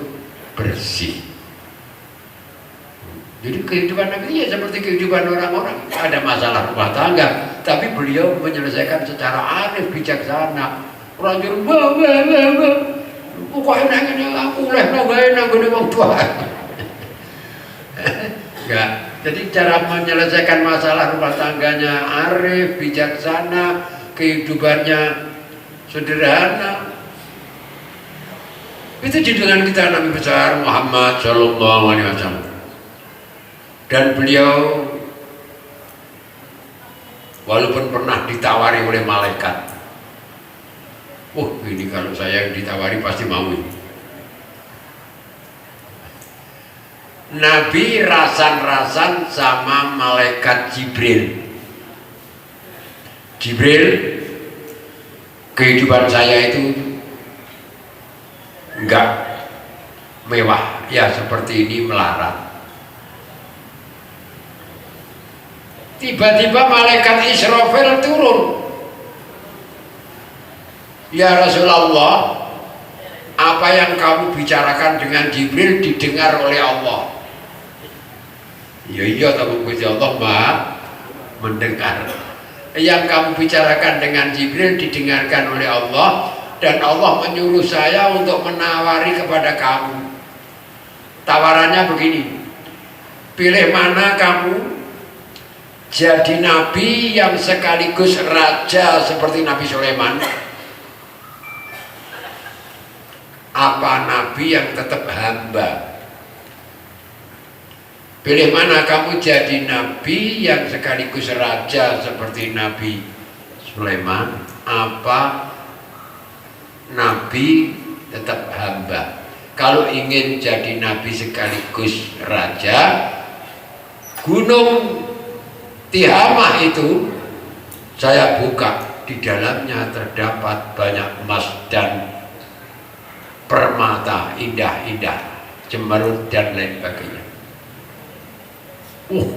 bersih. Jadi kehidupan Nabi ya seperti kehidupan orang-orang. Ada masalah rumah tangga, tapi beliau menyelesaikan secara arif, bijaksana. Orang juru pokoknya nangin aku lah nangin wong tua. Enggak. Jadi cara menyelesaikan masalah rumah tangganya arif, bijaksana, kehidupannya sederhana. Itu junjungan kita Nabi besar Muhammad Shallallahu Alaihi Wasallam. Dan beliau walaupun pernah ditawari oleh malaikat, ini kalau saya ditawari pasti mau ini. Nabi rasan-rasan sama malaikat Jibril. Jibril, kehidupan saya itu enggak mewah, ya seperti ini melarat. Tiba-tiba malaikat Israfil turun. Ya Rasulullah, apa yang kamu bicarakan dengan Jibril didengar oleh Allah. Ya iya, tapi Gusti Allah Maha mendengar. Yang kamu bicarakan dengan Jibril didengarkan oleh Allah, dan Allah menyuruh saya untuk menawari kepada kamu. Tawarannya begini, pilih mana kamu jadi nabi yang sekaligus raja seperti Nabi Sulaiman, apa nabi yang tetap hamba? Pilih mana kamu jadi nabi yang sekaligus raja seperti Nabi Sulaiman, apa nabi tetap hamba? Kalau ingin jadi nabi sekaligus raja, gunung Tihamah itu saya buka, di dalamnya terdapat banyak emas dan permata indah-indah, cemerut dan lain sebagainya.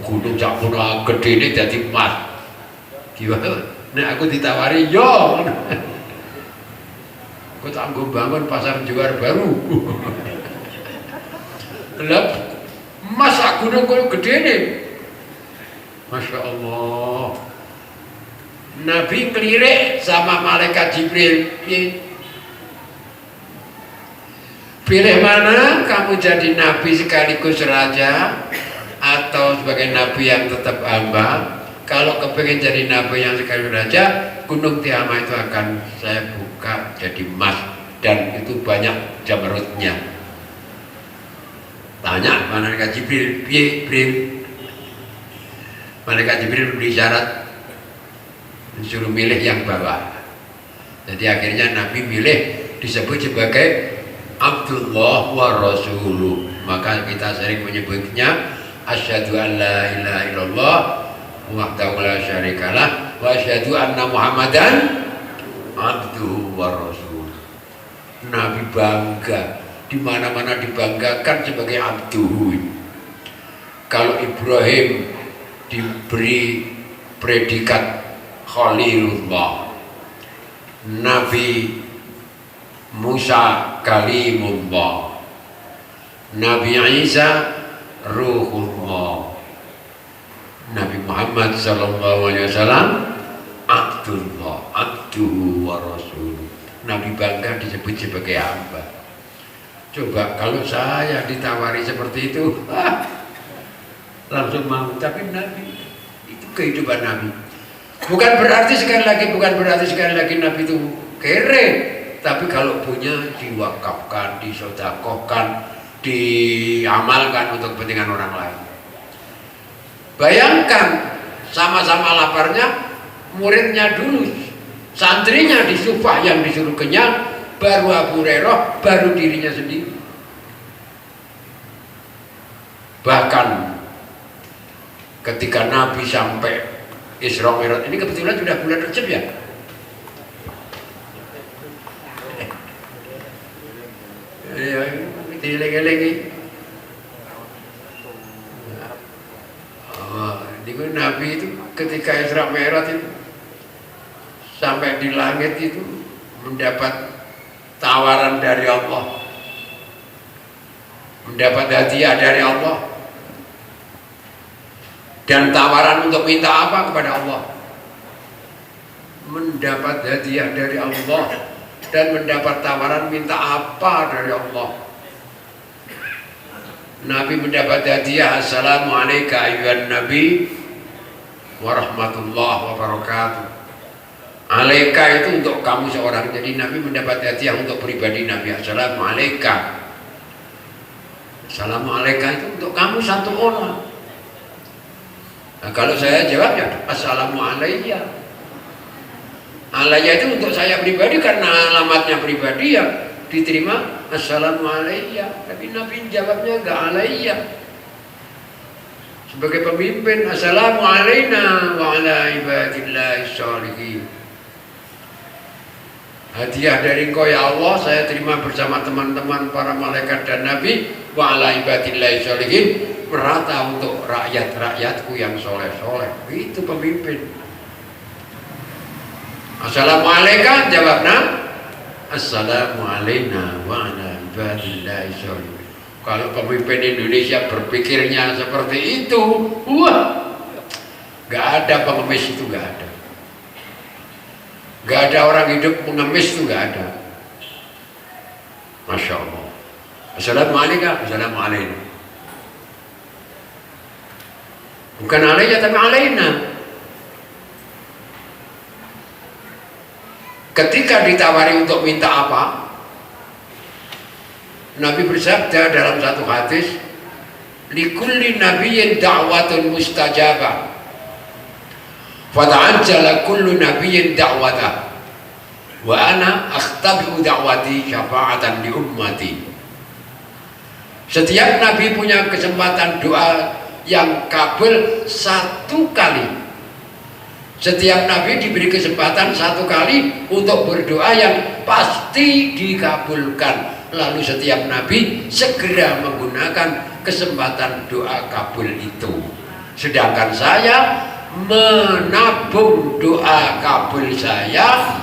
Gunung Sakuna gede ini jadi emas. Gimana? Nah aku ditawari, yo, aku tangguh bangun pasar Johar Baru. Lep, emas gunung gede ini. Masya Allah. Nabi kelirik sama malaikat Jibril. Pilih mana kamu jadi nabi sekaligus raja atau sebagai nabi yang tetap hamba. Kalau kepingin jadi nabi yang sekaligus raja, gunung Tihamah itu akan saya buka jadi emas, dan itu banyak jamrutnya. Tanya malaikat Jibril, piye Jibril? Malaikat Jibril beri syarat, disuruh milih yang bawah. Jadi akhirnya Nabi milih disebut sebagai Abdullah wa Rasuluh. Maka kita sering menyebutnya asyhadu an la ilaha illallah wahdahu la syarikalah wa asyhadu anna Muhammadan abduhu wa rasuluh. Nabi bangga, di mana-mana dibanggakan sebagai abduhu. Kalau Ibrahim diberi predikat Khalilullah, Nabi Musa Kalimullah, Nabi Isa Ruhullah, Nabi Muhammad sallallahu alaihi wasallam Abdullah, abduhu wa rasuluh. Nabi bangga disebut sebagai hamba. Coba kalau saya ditawari seperti itu, langsung mau. Tapi Nabi itu kehidupan Nabi. Bukan berarti sekali lagi Nabi itu kere. Tapi kalau punya diwakafkan, disedekahkan, diamalkan untuk kepentingan orang lain. Bayangkan sama-sama laparnya, muridnya dulu, santrinya di Sufah yang disuruh kenyang, baru Abu Hurairah, baru dirinya sendiri. Bahkan ketika Nabi sampai Isra Mi'raj, ini kebetulan sudah bulan Rajab ya. Ya, dileng-elengi. Nabi itu ketika Isra Mi'raj itu sampai di langit itu mendapat tawaran dari Allah, mendapat hadiah dari Allah, dan tawaran untuk minta apa kepada Allah, mendapat hadiah dari Allah dan mendapat tawaran minta apa dari Allah. Nabi mendapat hadiah, assalamualaikum ayyuhan nabi warahmatullahi wabarakatuh. Alaika itu untuk kamu seorang. Jadi Nabi mendapat hadiah untuk pribadi Nabi, assalamualaikum. Assalamualaikum itu untuk kamu satu orang. Nah, kalau saya jawabnya assalamualaikum. Alayya itu untuk saya pribadi karena alamatnya pribadi ya diterima assalamualaikum. Tapi Nabi jawabnya enggak alayya. Sebagai pemimpin, assalamualaikum wa ala ibadillahi sholihin. Hadiah dari Engkau ya Allah saya terima bersama teman-teman para malaikat dan Nabi, wa ala ibadillahi sholihin, merata untuk rakyat-rakyatku yang soleh-soleh. Itu pemimpin. Assalamualaikum, jawabnya assalamualaikum wa ala ibadillahi sholihin. Kalau pemimpin Indonesia berpikirnya seperti itu, wah, gak ada pengemis itu, gak ada. Gak ada orang hidup pengemis itu, gak ada. Masya Allah. Assalamualaikum, assalamualaikum. Bukan alayya tapi alaina. Ketika ditawari untuk minta apa, Nabi bersabda dalam satu hadis, likulli nabiyyin da'watun mustajabah, fata'ajjala kullu nabiyyin da'watah, wa ana akhtabi'u da'wati syafa'atan li ummati. Setiap nabi punya kesempatan doa yang kabul satu kali. Setiap nabi diberi kesempatan satu kali untuk berdoa yang pasti dikabulkan. Lalu setiap nabi segera menggunakan kesempatan doa kabul itu. Sedangkan saya menabung doa kabul saya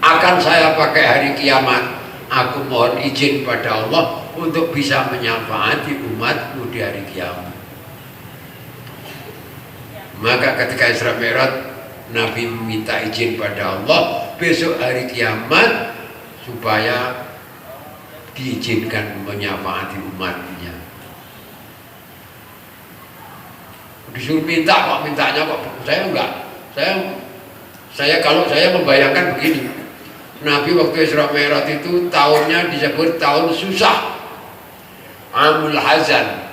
akan saya pakai hari kiamat. Aku mohon izin pada Allah untuk bisa menyafaati umatku di hari kiamat. Maka ketika Isra Mi'raj, Nabi meminta izin pada Allah besok hari kiamat supaya diizinkan menyafaati umatnya. Disuruh minta kok, mintanya kok saya enggak. Saya kalau saya membayangkan begini, Nabi waktu Isra Mi'raj itu tahunnya disebut tahun susah. Amul Hazan.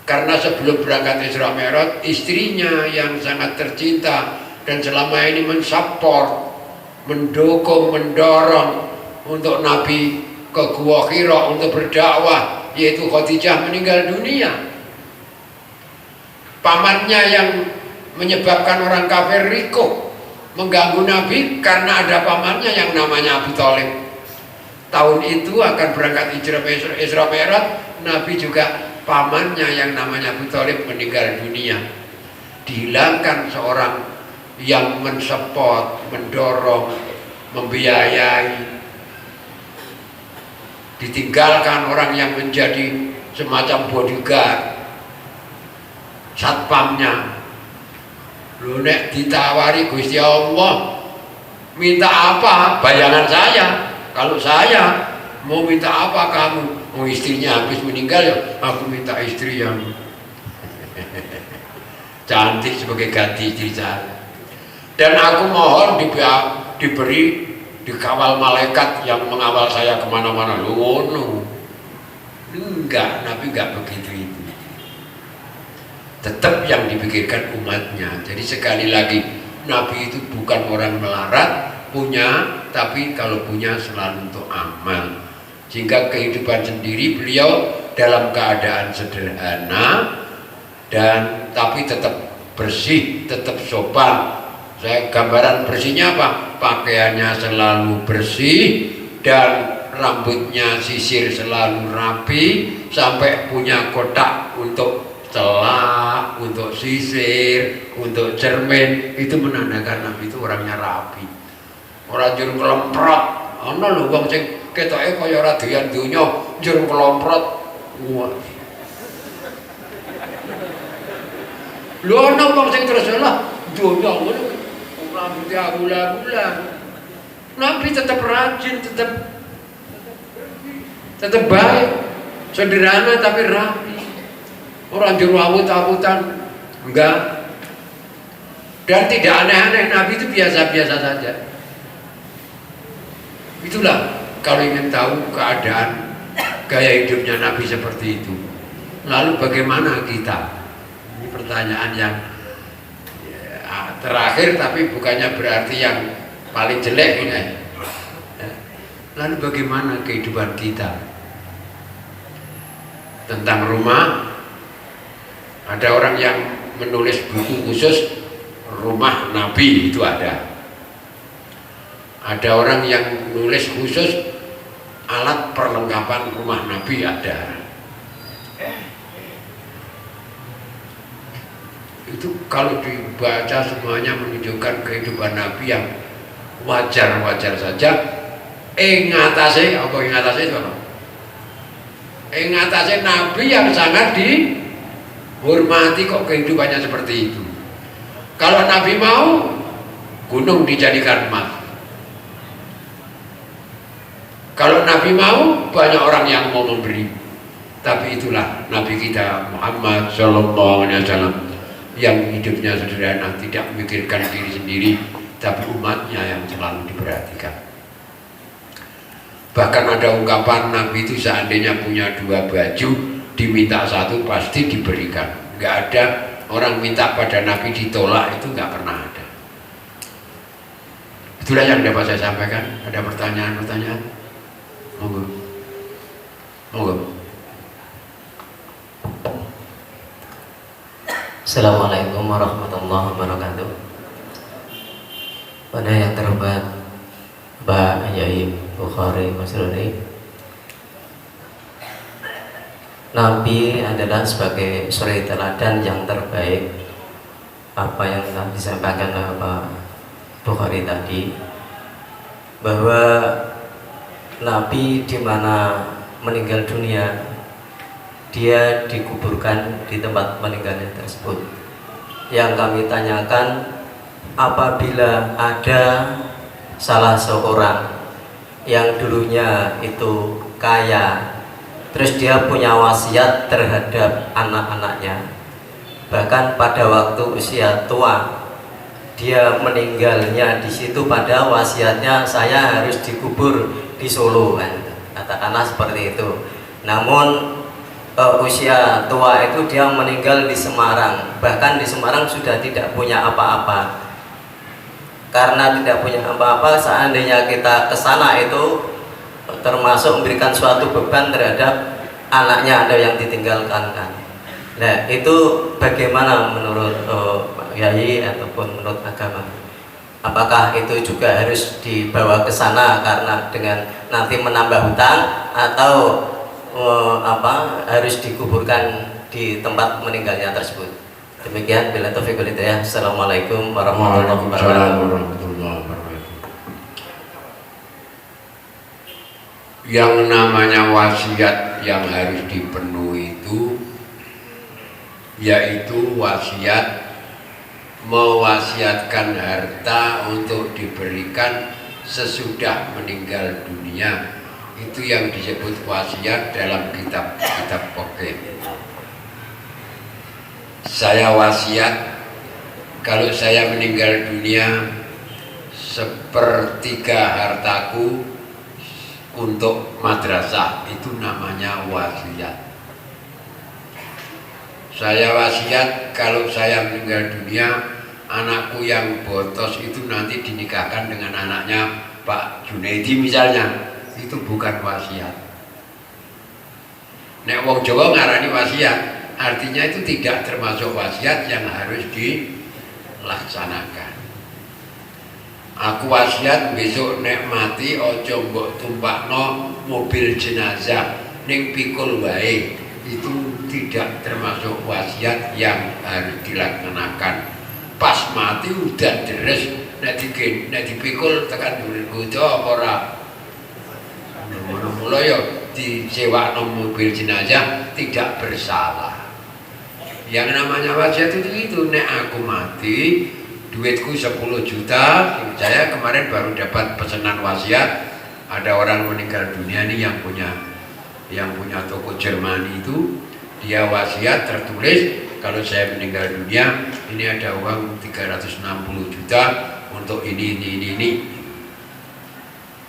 Karena sebelum berangkat Isra Mi'raj, istrinya yang sangat tercinta dan selama ini mensupport, mendukung, mendorong untuk Nabi ke Gua Hira untuk berdakwah, yaitu Khadijah, meninggal dunia. Pamannya yang menyebabkan orang kafir rikuh mengganggu Nabi karena ada pamannya yang namanya Abu Thalib. Tahun itu akan berangkat Isra Mi'raj, Nabi juga pamannya yang namanya Abu Thalib meninggal dunia. Dihilangkan seorang yang mensupport, mendorong, membiayai. Ditinggalkan orang yang menjadi semacam bodyguard, satpamnya. Lu nek ditawari Gusti Allah minta apa? Bayangan saya. Kalau saya mau minta apa kamu? Mau istrinya habis meninggal ya, aku minta istri yang cantik sebagai ganti istri saya. Dan aku mohon diberi dikawal malaikat yang mengawal saya kemana-mana. Lu enggak, Nabi enggak begitu itu. Tetap yang dipikirkan umatnya. Jadi sekali lagi, Nabi itu bukan orang melarat, punya, tapi kalau punya selalu untuk amal. Sehingga kehidupan sendiri beliau dalam keadaan sederhana dan tapi tetap bersih, tetap sopan. Saya gambaran bersihnya apa? Pakaiannya selalu bersih dan rambutnya sisir selalu rapi, sampai punya kotak untuk celak, untuk sisir, untuk cermin. Itu menandakan Nabi itu orangnya rapi. Orang juru kelomprot, ana lho wong sing ketoke kaya ora doyan donya, juru kelomprot. Wah. Lho ana wong sing terus lah donya ngono, rambutnya abula-abula. Nabi tetap rajin, tetap baik, sederhana tapi rapi. Orang juru awut-awutan enggak. Dan tidak aneh-aneh, Nabi itu biasa-biasa saja. Itulah kalau ingin tahu keadaan gaya hidupnya Nabi seperti itu. Lalu bagaimana kita? Ini pertanyaan yang ya, terakhir tapi bukannya berarti yang paling jelek ini. Lalu bagaimana kehidupan kita? Tentang rumah, ada orang yang menulis buku khusus rumah Nabi, itu ada. Ada orang yang nulis khusus alat perlengkapan rumah Nabi, ada. Itu kalau dibaca semuanya menunjukkan kehidupan Nabi yang wajar-wajar saja. Ngatasé apa ngatasé itu apa? Ngatasé Nabi yang sangat dihormati kok kehidupannya seperti itu. Kalau Nabi mau, gunung dijadikan emas. Kalau Nabi mau, banyak orang yang mau memberi. Tapi itulah Nabi kita Muhammad SAW yang hidupnya sederhana, tidak memikirkan diri sendiri, tapi umatnya yang selalu diperhatikan. Bahkan ada ungkapan Nabi itu seandainya punya 2 baju, diminta 1 pasti diberikan. Nggak ada orang minta pada Nabi ditolak, itu nggak pernah ada. Itulah yang dapat saya sampaikan. Ada pertanyaan-pertanyaan? Monggo. Assalamualaikum warahmatullahi wabarakatuh. Pada yang terhormat Mbak Yai Bukhari Masruri, Nabi adalah sebagai suri teladan yang terbaik. Apa yang telah disampaikan oleh Pak Bukhari tadi, bahwa Nabi di mana meninggal dunia, dia dikuburkan di tempat meninggalnya tersebut. Yang kami tanyakan, apabila ada salah seorang yang dulunya itu kaya, terus dia punya wasiat terhadap anak-anaknya, bahkan pada waktu usia tua dia meninggalnya di situ, pada wasiatnya saya harus dikubur di Solo, kan, katakanlah seperti itu. Namun usia tua itu dia meninggal di Semarang, bahkan di Semarang sudah tidak punya apa-apa. Karena tidak punya apa-apa, seandainya kita ke sana itu termasuk memberikan suatu beban terhadap anaknya ada yang ditinggalkan kan. Nah itu bagaimana menurut Pak Yai ataupun menurut agama? Apakah itu juga harus dibawa ke sana karena dengan nanti menambah hutang, atau harus dikuburkan di tempat meninggalnya tersebut? Demikian, bila taufiq wal hidayah. Assalamualaikum warahmatullahi wabarakatuh. Yang namanya wasiat yang harus dipenuhi itu yaitu wasiat mewasiatkan harta untuk diberikan sesudah meninggal dunia. Itu yang disebut wasiat dalam kitab-kitab fikih. Saya wasiat kalau saya meninggal dunia 1/3 hartaku untuk madrasah, itu namanya wasiat. Saya wasiat kalau saya meninggal dunia, anakku yang botos itu nanti dinikahkan dengan anaknya Pak Junaidi misalnya, itu bukan wasiat. Nek wong Jawa ngarani wasiat, artinya itu tidak termasuk wasiat yang harus dilaksanakan. Aku wasiat besok nek mati ojo mbok tumpakno mobil jenazah ning pikul wae. Itu tidak termasuk wasiat yang harus dilaksanakan. Pas mati udah deres, nek dipikul tekan dhuwur gojo apa ora. Mula ya disewakno mobil jenazah tidak bersalah. Yang namanya wasiat itu nek aku mati duitku 10 juta, saya kemarin baru dapat pesanan wasiat. Ada orang meninggal dunia nih yang punya toko Jerman itu, dia wasiat tertulis kalau saya meninggal dunia ini ada uang 360 juta untuk ini.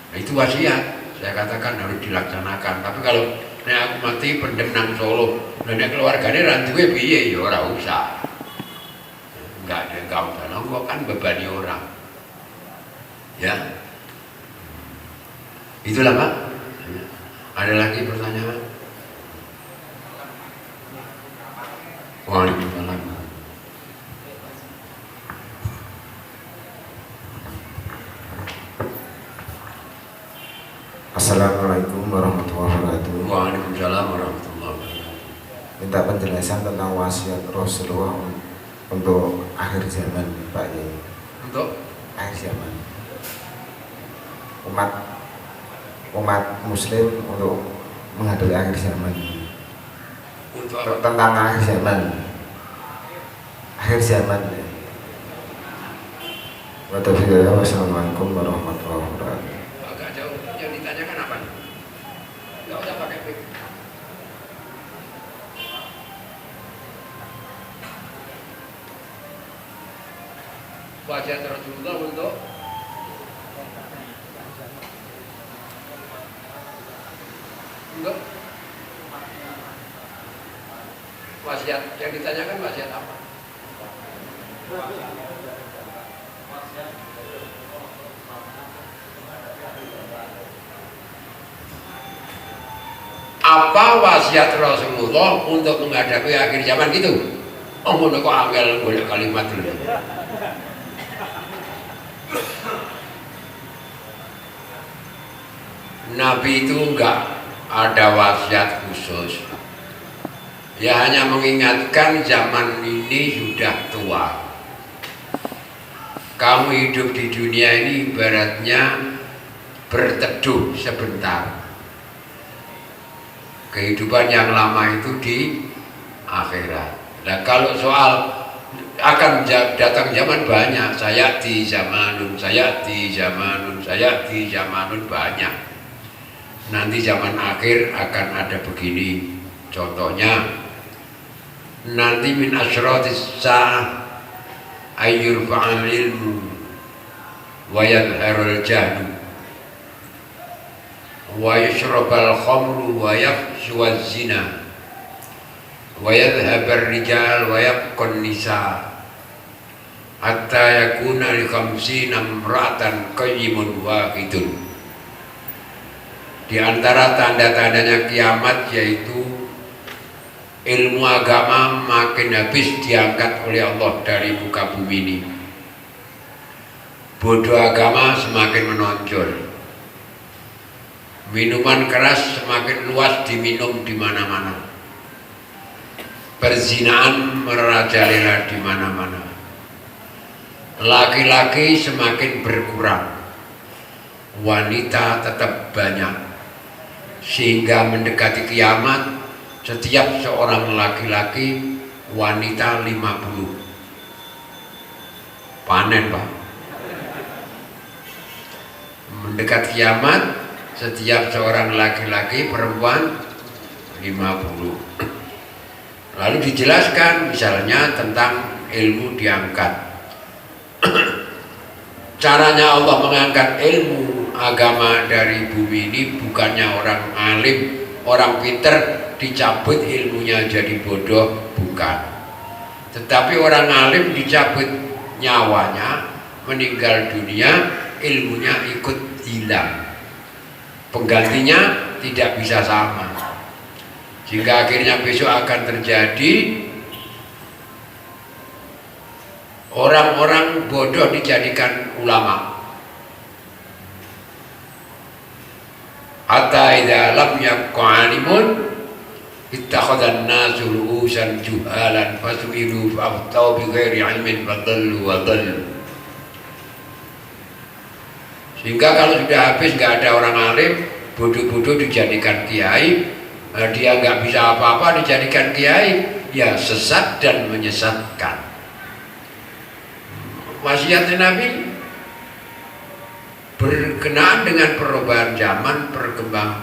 Nah, itu wasiat, saya katakan harus dilaksanakan. Tapi kalau aku mati pendem nang Solo, dan keluarganya rantuwe piye ya ora usah. Enggak usah, nongko kan bebani orang. Ya. Itulah Pak. Ada lagi pertanyaan? Waalaikumsalam. Assalamualaikum warahmatullahi wabarakatuh. Waalaikumsalam warahmatullahi wabarakatuh. Minta penjelasan tentang wasiat Rasulullah untuk akhir zaman, Pak Yai. Untuk akhir zaman, umat Muslim untuk menghadapi akhir zaman. untuk apa? Tentang akhir zaman. Wassalamualaikum warahmatullahi wabarakatuh. Agak jauh. Yang ditanyakan apa? Enggak usah pakai pik. Wasiat Rasulullah untuk wasiat yang ditanyakan wasiat apa? Apa wasiat Rasulullah untuk menghadapi akhir zaman gitu? Oh, ngono kok angel golek kalimat dulu. Nabi itu enggak ada wasiat khusus. Ya hanya mengingatkan zaman ini sudah tua. Kamu hidup di dunia ini ibaratnya berteduh sebentar. Kehidupan yang lama itu di akhirat. Nah kalau soal akan datang zaman banyak, saya di zamanun banyak. Nanti zaman akhir akan ada begini. Contohnya nanti min asyratis sa'ah ayyurfa'al ilmu wa yadharul jahlu wa yushrabal khamru wa yafshuwaz zina wa yadhhabar rijal wa yabqan nisa hatta yakuna li khamsina imra'atan qayyimun wahidun. Di antara tanda-tandanya kiamat yaitu ilmu agama makin habis diangkat oleh Allah dari muka bumi ini. Bodoh agama semakin menonjol. Minuman keras semakin luas diminum di mana-mana. Perzinaan merajalela di mana-mana. Laki-laki semakin berkurang. Wanita tetap banyak. Sehingga mendekati kiamat setiap seorang laki-laki wanita 50. Panen, Pak. Mendekat kiamat setiap seorang laki-laki perempuan 50. Lalu dijelaskan misalnya tentang ilmu diangkat. Caranya Allah mengangkat ilmu agama dari bumi ini bukannya orang alim, orang pinter dicabut ilmunya jadi bodoh, bukan. Tetapi orang alim dicabut nyawanya, meninggal dunia, ilmunya ikut hilang. Penggantinya tidak bisa sama. Sehingga akhirnya besok akan terjadi orang-orang bodoh dijadikan ulama. Hatta idza lam yabqa 'alimun ittakhadha an-nasu ru'usan juhalan fasu'ilu fa'tau bi ghairi 'ilmin fadallu wa dallu. Sehingga kalau sudah habis nggak ada orang alim, bodoh-bodoh dijadikan kiai, dia nggak bisa apa-apa dijadikan kiai, ya sesat dan menyesatkan. Wasiat Nabi berkenaan dengan perubahan zaman,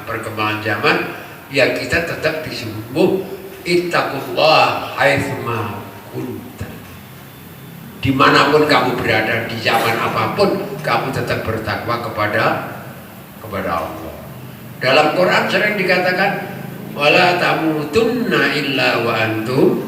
perkembangan zaman, ya kita tetap disuruh ittaqullah haitsuma kunta. Dimanapun kamu berada, di zaman apapun, kamu tetap bertakwa kepada Allah. Dalam Quran sering dikatakan wala tamutunna illa wa antum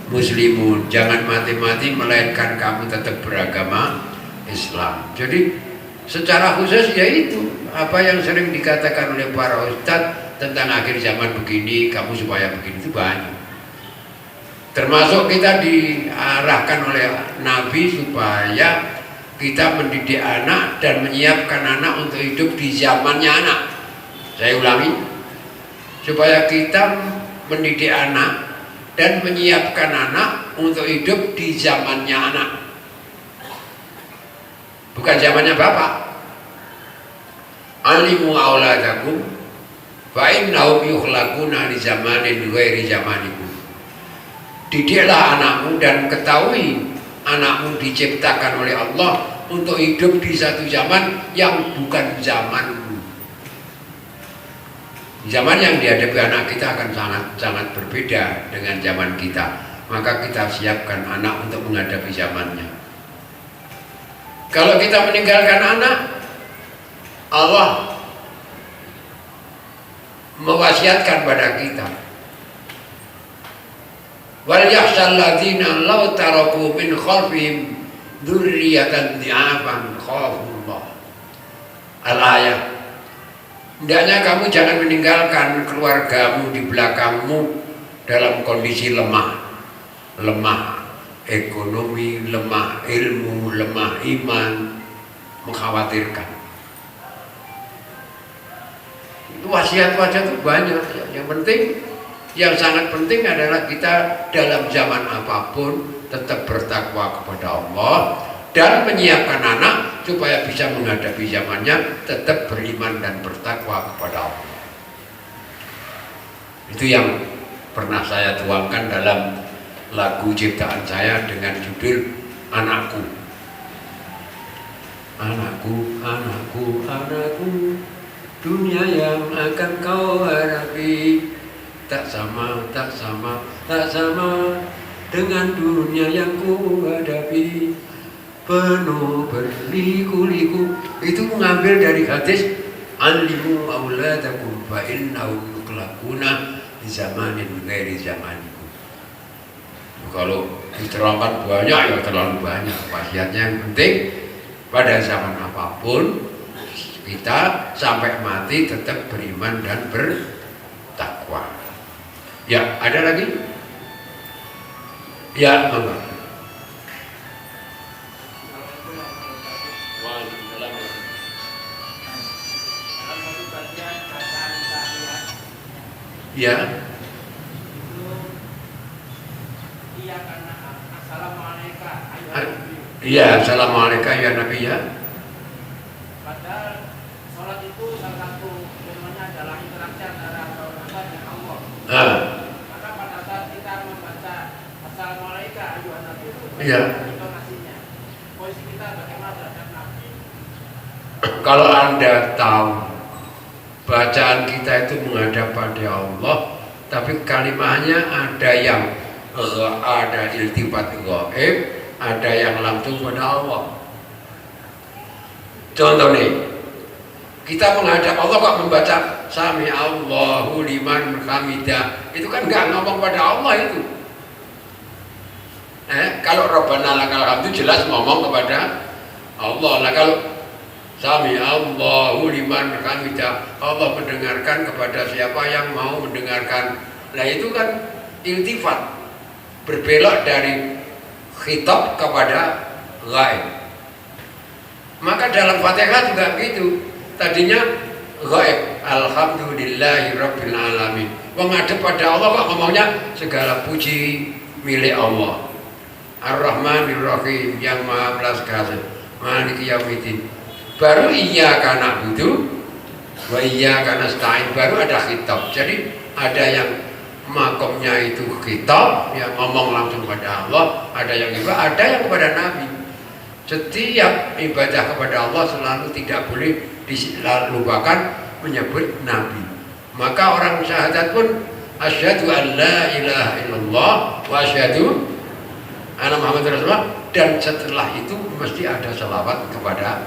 muslimun. Jangan mati-mati melainkan kamu tetap beragama Islam. Jadi secara khusus yaitu apa yang sering dikatakan oleh para ustadz tentang akhir zaman begini, kamu supaya begini, itu banyak. Termasuk kita diarahkan oleh Nabi supaya kita mendidik anak dan menyiapkan anak untuk hidup di zamannya anak. Saya ulangi, supaya kita mendidik anak dan menyiapkan anak untuk hidup di zamannya anak, bukan zamannya bapak. Alimu auladakum fa innahum yukhlaquna li zamanin ghairi zamanikum. Didiklah anakmu dan ketahui anakmu diciptakan oleh Allah untuk hidup di satu zaman yang bukan zamanmu. Zaman yang dihadapi anak kita akan sangat berbeda dengan zaman kita. Maka kita siapkan anak untuk menghadapi zamannya. Kalau kita meninggalkan anak, Allah mewasiatkan pada kita, wal yakhshal ladzina law taraku min khalfihim dzurriyyatan dhi'afan khafullah. Al-ayat. Hendaknya kamu jangan meninggalkan keluargamu di belakangmu dalam kondisi lemah ekonomi, lemah ilmu, lemah iman, mengkhawatirkan. Itu wasiat-wasiat itu banyak. Yang penting, yang sangat penting adalah kita dalam zaman apapun tetap bertakwa kepada Allah dan menyiapkan anak supaya bisa menghadapi zamannya, tetap beriman dan bertakwa kepada Allah. Itu yang pernah saya tuangkan dalam lagu ciptaan saya dengan judul Anakku. Anakku, anakku, anakku, dunia yang akan kau hadapi tak sama, tak sama, tak sama dengan dunia yang ku hadapi. Penuh berliku-liku. Itu mengambil dari hadis Alimu auladakum fa innahum yukhlaquna di zamanin ghairi zamanikum. kalau diterangkan banyak ya terlalu banyak. Wasiatnya yang penting pada zaman apapun kita sampai mati tetap beriman dan bertakwa. Ya, ada lagi? Ya, monggo. Ya. Iya, assalamualaikum ya Nabi ya. Padahal sholat itu salah satu firmannya adalah interaksi antara hamba dengan Allah. Maka pada saat kita membaca assalamualaikum ayuhan Nabi itu intonasinya, posisi kita bagaimana terhadap Nabi? Kalau Anda tahu bacaan kita itu menghadap pada Allah, tapi kalimatnya ada yang ada iltifat ghaib, ada yang langsung pada Allah. Contoh nih, kita menghadap Allah kok membaca Sami Allahu liman hamidah, itu kan nggak ngomong pada Allah itu. Kalau Rabbana lakal hamdu jelas ngomong kepada Allah. Lah kalau Sami Allahu liman hamidah, Allah mendengarkan kepada siapa yang mau mendengarkan. Nah itu kan iltifat, berbelok dari khitab kepada ghaib. Maka dalam Fatihah juga begitu. Tadinya ghaib, alhamdulillahi rabbil alamin. Menghadap pada Allah kok ngomongnya segala puji milik Allah. Ar-Rahmanir Rahim, yang Maha Belas Kasih, Maliki Yaumiddin. Baru iyyaka na'budu wa iyyaka nasta'in, baru ada khitab. Jadi ada yang makomnya itu khitab, yang ngomong langsung pada Allah, ada yang juga ada yang kepada Nabi. Setiap ibadah kepada Allah selalu tidak boleh dilupakan menyebut Nabi. Maka orang syahadat pun asyhadu an la ilaha illallah wa asyhadu anna Muhammadar Rasulullah, dan setelah itu mesti ada selawat kepada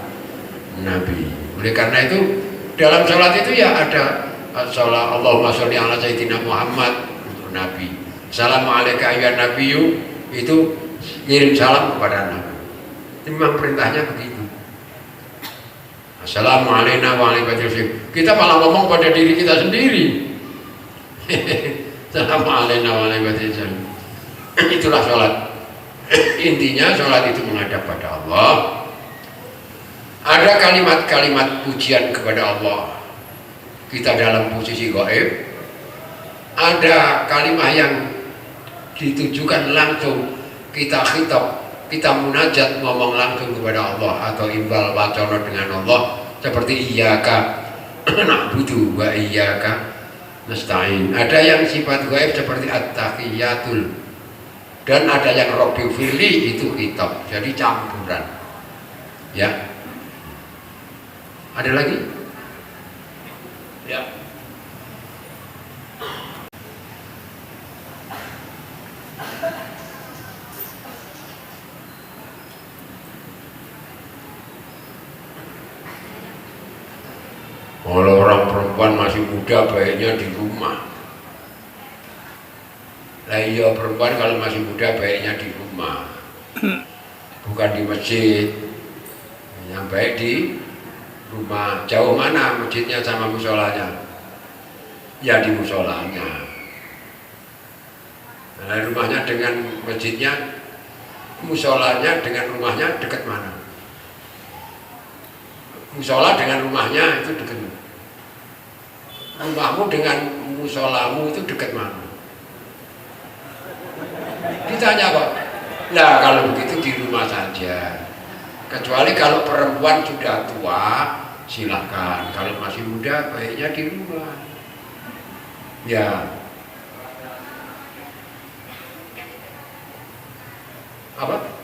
Nabi. Oleh karena itu dalam salat itu ya ada salat Allahumma sholli ala sayyidina Muhammad untuk Nabi. Assalamualaikum ya Nabiyyu, itu ngirim salam kepada Nabi. Memang perintahnya begitu. Assalamualaikum warahmatullahi wabarakatuh. Kita malah ngomong pada diri kita sendiri. Assalamualaikum warahmatullahi wabarakatuh. Itulah sholat. Intinya sholat itu menghadap pada Allah. Ada kalimat-kalimat pujian kepada Allah, kita dalam posisi gaib. Ada kalimat yang ditujukan langsung, kita khitab, kita munajat, ngomong langsung kepada Allah atau imbal wacana dengan Allah, seperti iyyaka na'budu wa iyyaka nasta'in. Ada yang sifat gaib seperti at-tahiyatul, dan ada yang Rabbi firli, itu khitab, jadi campuran. Ya. Ada lagi? Ya. Kalau orang perempuan masih muda baiknya di rumah. Lah iya, perempuan kalau masih muda baiknya di rumah, bukan di masjid. Yang baik di rumah. Jauh mana masjidnya sama musolanya? Ya di musolanya. Nah, rumahnya dengan masjidnya, musolanya dengan rumahnya dekat mana? Musola dengan rumahnya itu dekat. Rumahmu dengan musolamu itu dekat mana? Ditanya kok. Nah kalau begitu di rumah saja. Kecuali kalau perempuan sudah tua, silahkan. Kalau masih muda baiknya di rumah. Ya. Apa?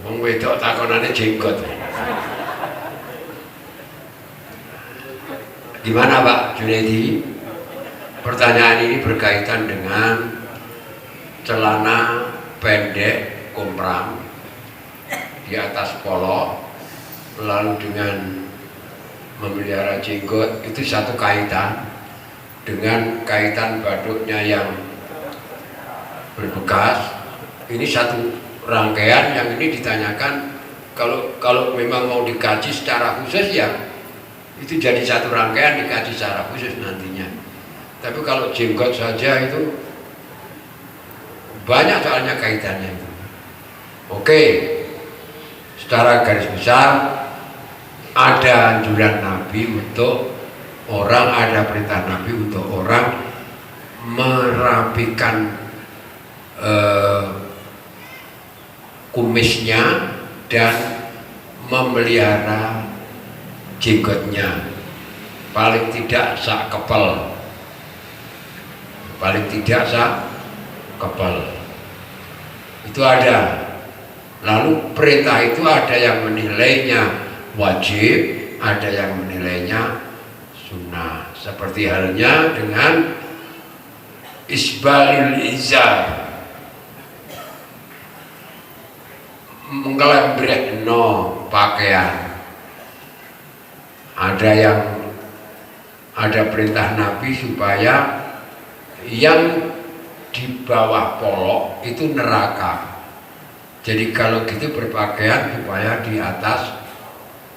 Wong wedok takonane jenggot. Gimana Pak Junaidi? Pertanyaan ini berkaitan dengan celana pendek komprang di atas polo, lalu dengan memelihara jenggot, itu satu kaitan dengan kaitan baduknya yang berbekas. Ini satu rangkaian yang ini ditanyakan. Kalau memang mau dikaji secara khusus ya itu jadi satu rangkaian dikaji secara khusus nantinya. Tapi kalau jenggot saja itu banyak soalnya kaitannya itu. Oke, secara garis besar ada anjuran Nabi untuk orang, ada perintah Nabi untuk orang merapikan kumisnya dan memelihara jenggotnya paling tidak sak kepal, paling tidak sak kepal itu ada. Lalu perintah itu ada yang menilainya wajib, ada yang menilainya sunnah, seperti halnya dengan isbalil izar, menggelembrekno pakaian. Ada perintah Nabi supaya yang di bawah polok itu neraka. Jadi kalau gitu berpakaian supaya di atas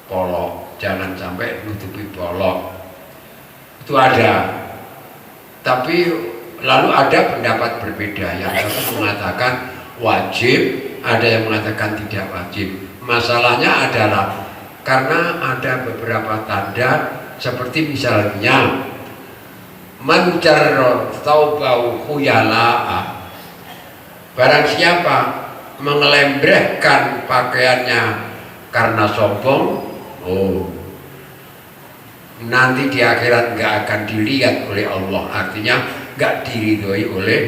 polok, jangan sampai nutupi polok. Itu ada. Tapi lalu ada pendapat berbeda, yang satu mengatakan wajib, ada yang mengatakan tidak wajib. Masalahnya adalah karena ada beberapa tanda seperti misalnya manjar taubau khuyala'a, barang siapa mengelembrehkan pakaiannya karena sombong, nanti di akhirat nggak akan dilihat oleh Allah, artinya nggak diridhoi oleh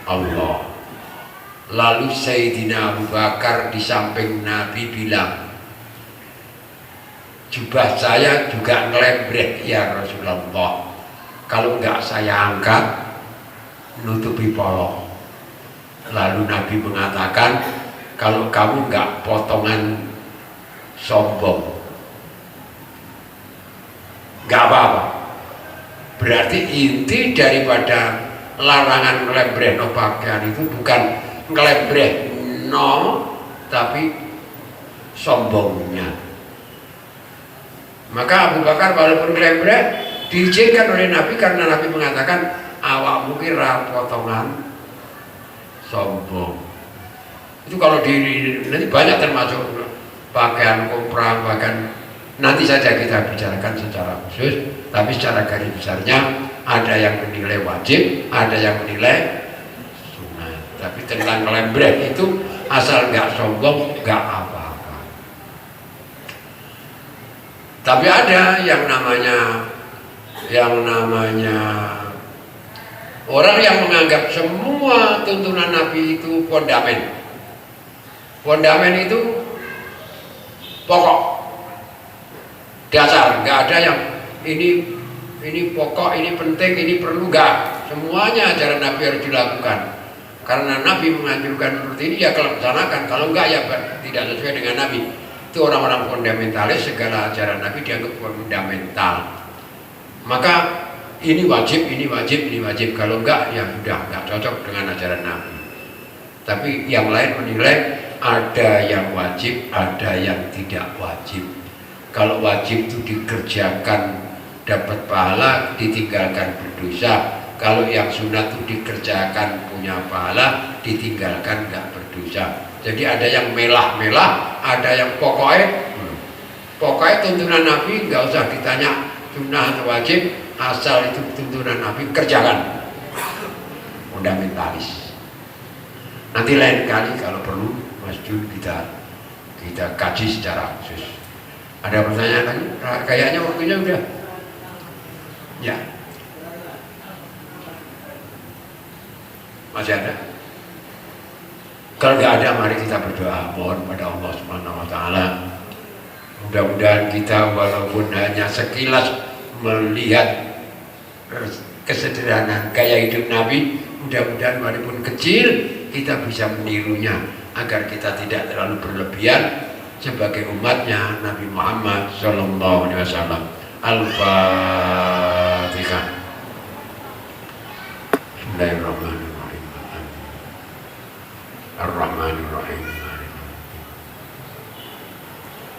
Allah. Lalu Sayyidina Abu Bakar di samping Nabi bilang, jubah saya juga ngelembreh ya Rasulullah, kalau nggak saya angkat nutupi polok. Lalu Nabi mengatakan, kalau kamu nggak potongan sombong nggak apa-apa. Berarti inti daripada larangan ngelembreh no pakaian itu bukan ngelembreh no, tapi sombongnya. Maka Abu Bakar walaupun ngelembreh diizinkan oleh Nabi karena Nabi mengatakan awakmu kira potongan sombong. Itu kalau nanti banyak termasuk pakaian komprang, bahkan nanti saja kita bicarakan secara khusus. Tapi secara garis besarnya ada yang menilai wajib, ada yang menilai sunnah. Tapi tentang ngelembreh itu asal nggak sombong nggak apa-apa. Tapi ada yang namanya orang yang menganggap semua tuntunan Nabi itu fondamen. Fondamen itu pokok, dasar, nggak ada yang ini pokok, ini penting, ini perlu, nggak. Semuanya ajaran Nabi harus dilakukan. Karena Nabi menganjurkan seperti ini ya kalau laksanakan, kalau enggak ya tidak sesuai dengan Nabi. Itu orang-orang fundamentalis, segala ajaran Nabi dianggap fundamental. Maka ini wajib, ini wajib, ini wajib. Kalau enggak ya sudah enggak cocok dengan ajaran Nabi. Tapi yang lain menilai ada yang wajib, ada yang tidak wajib. Kalau wajib itu dikerjakan dapat pahala, ditinggalkan berdosa. Kalau yang sunat itu dikerjakan punya pahala, ditinggalkan nggak berdosa. Jadi ada yang melah-melah, ada yang pokoknya tuntunan Nabi nggak usah ditanya sunnah atau wajib, asal itu tuntunan Nabi kerjakan. Fundamentalis. Nanti lain kali kalau perlu Mas Jun kita kaji secara khusus. Ada pertanyaan lagi? Kayaknya waktunya udah. Ya. Masih ada? Kalau nggak ada, mari kita berdoa mohon pada Allah Subhanahu Wa Taala. Mudah-mudahan kita walaupun hanya sekilas melihat kesederhanaan gaya hidup Nabi, mudah-mudahan walaupun kecil kita bisa menirunya agar kita tidak terlalu berlebihan sebagai umatnya Nabi Muhammad Sallallahu Alaihi Wasallam. Al-Fatihah. Bismillahirrahmanirrahim. Ar-Rahmanirrahim.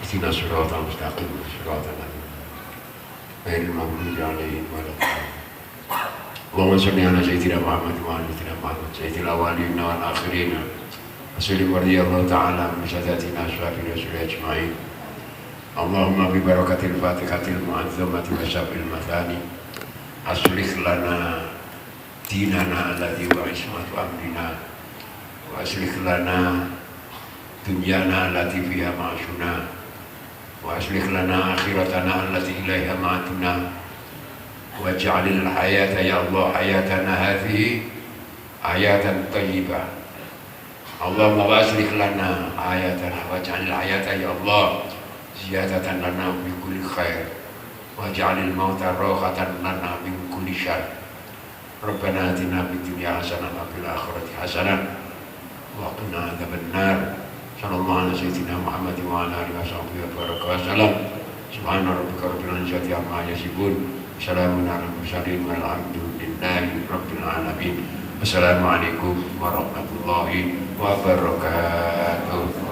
Ihdinas siratal mustaqim, siratal ladzina ghairil maghdubi 'alaihim waladdallin. Allahumma shalli ala sayyidina Muhammad wa ala sayyidina Muhammad sayyidil awwalin wal akhirin. Wasallim radhiyallahu ta'ala min sadatina ashabi rasul ajma'in. Allahumma bi barakatil Fatihatil mu'azzamati wa syabil mathani aslih lana dinana alladhi wa ismatu amrina wa aslih lana dunyana allati fiha ma'ashuna wa aslih lana akhiratana allati ilaiha ma'atuna waj'alil hayata ya Allah hayatana hadhihi hayatan tayyibah. Allahumma waslih lana hayatana waj'alil hayata ya Allah ziyadatan lana bi kulli khair waj'alil mauta rahatan lana min kulli syarr. Rabbana atina fid dunya hasanah wa fil akhirati hasanah wa qina adzabannar. Sallallahu alaihi sayyidina Muhammad wa ala alihi washabbihi wa baraka wa salam. Subhana rabbika rabbil izzati amma yasifun. Assalamun ala mursalin walhamdulillahi rabbil alamin. Wassalamualaikum warahmatullahi wabarakatuh.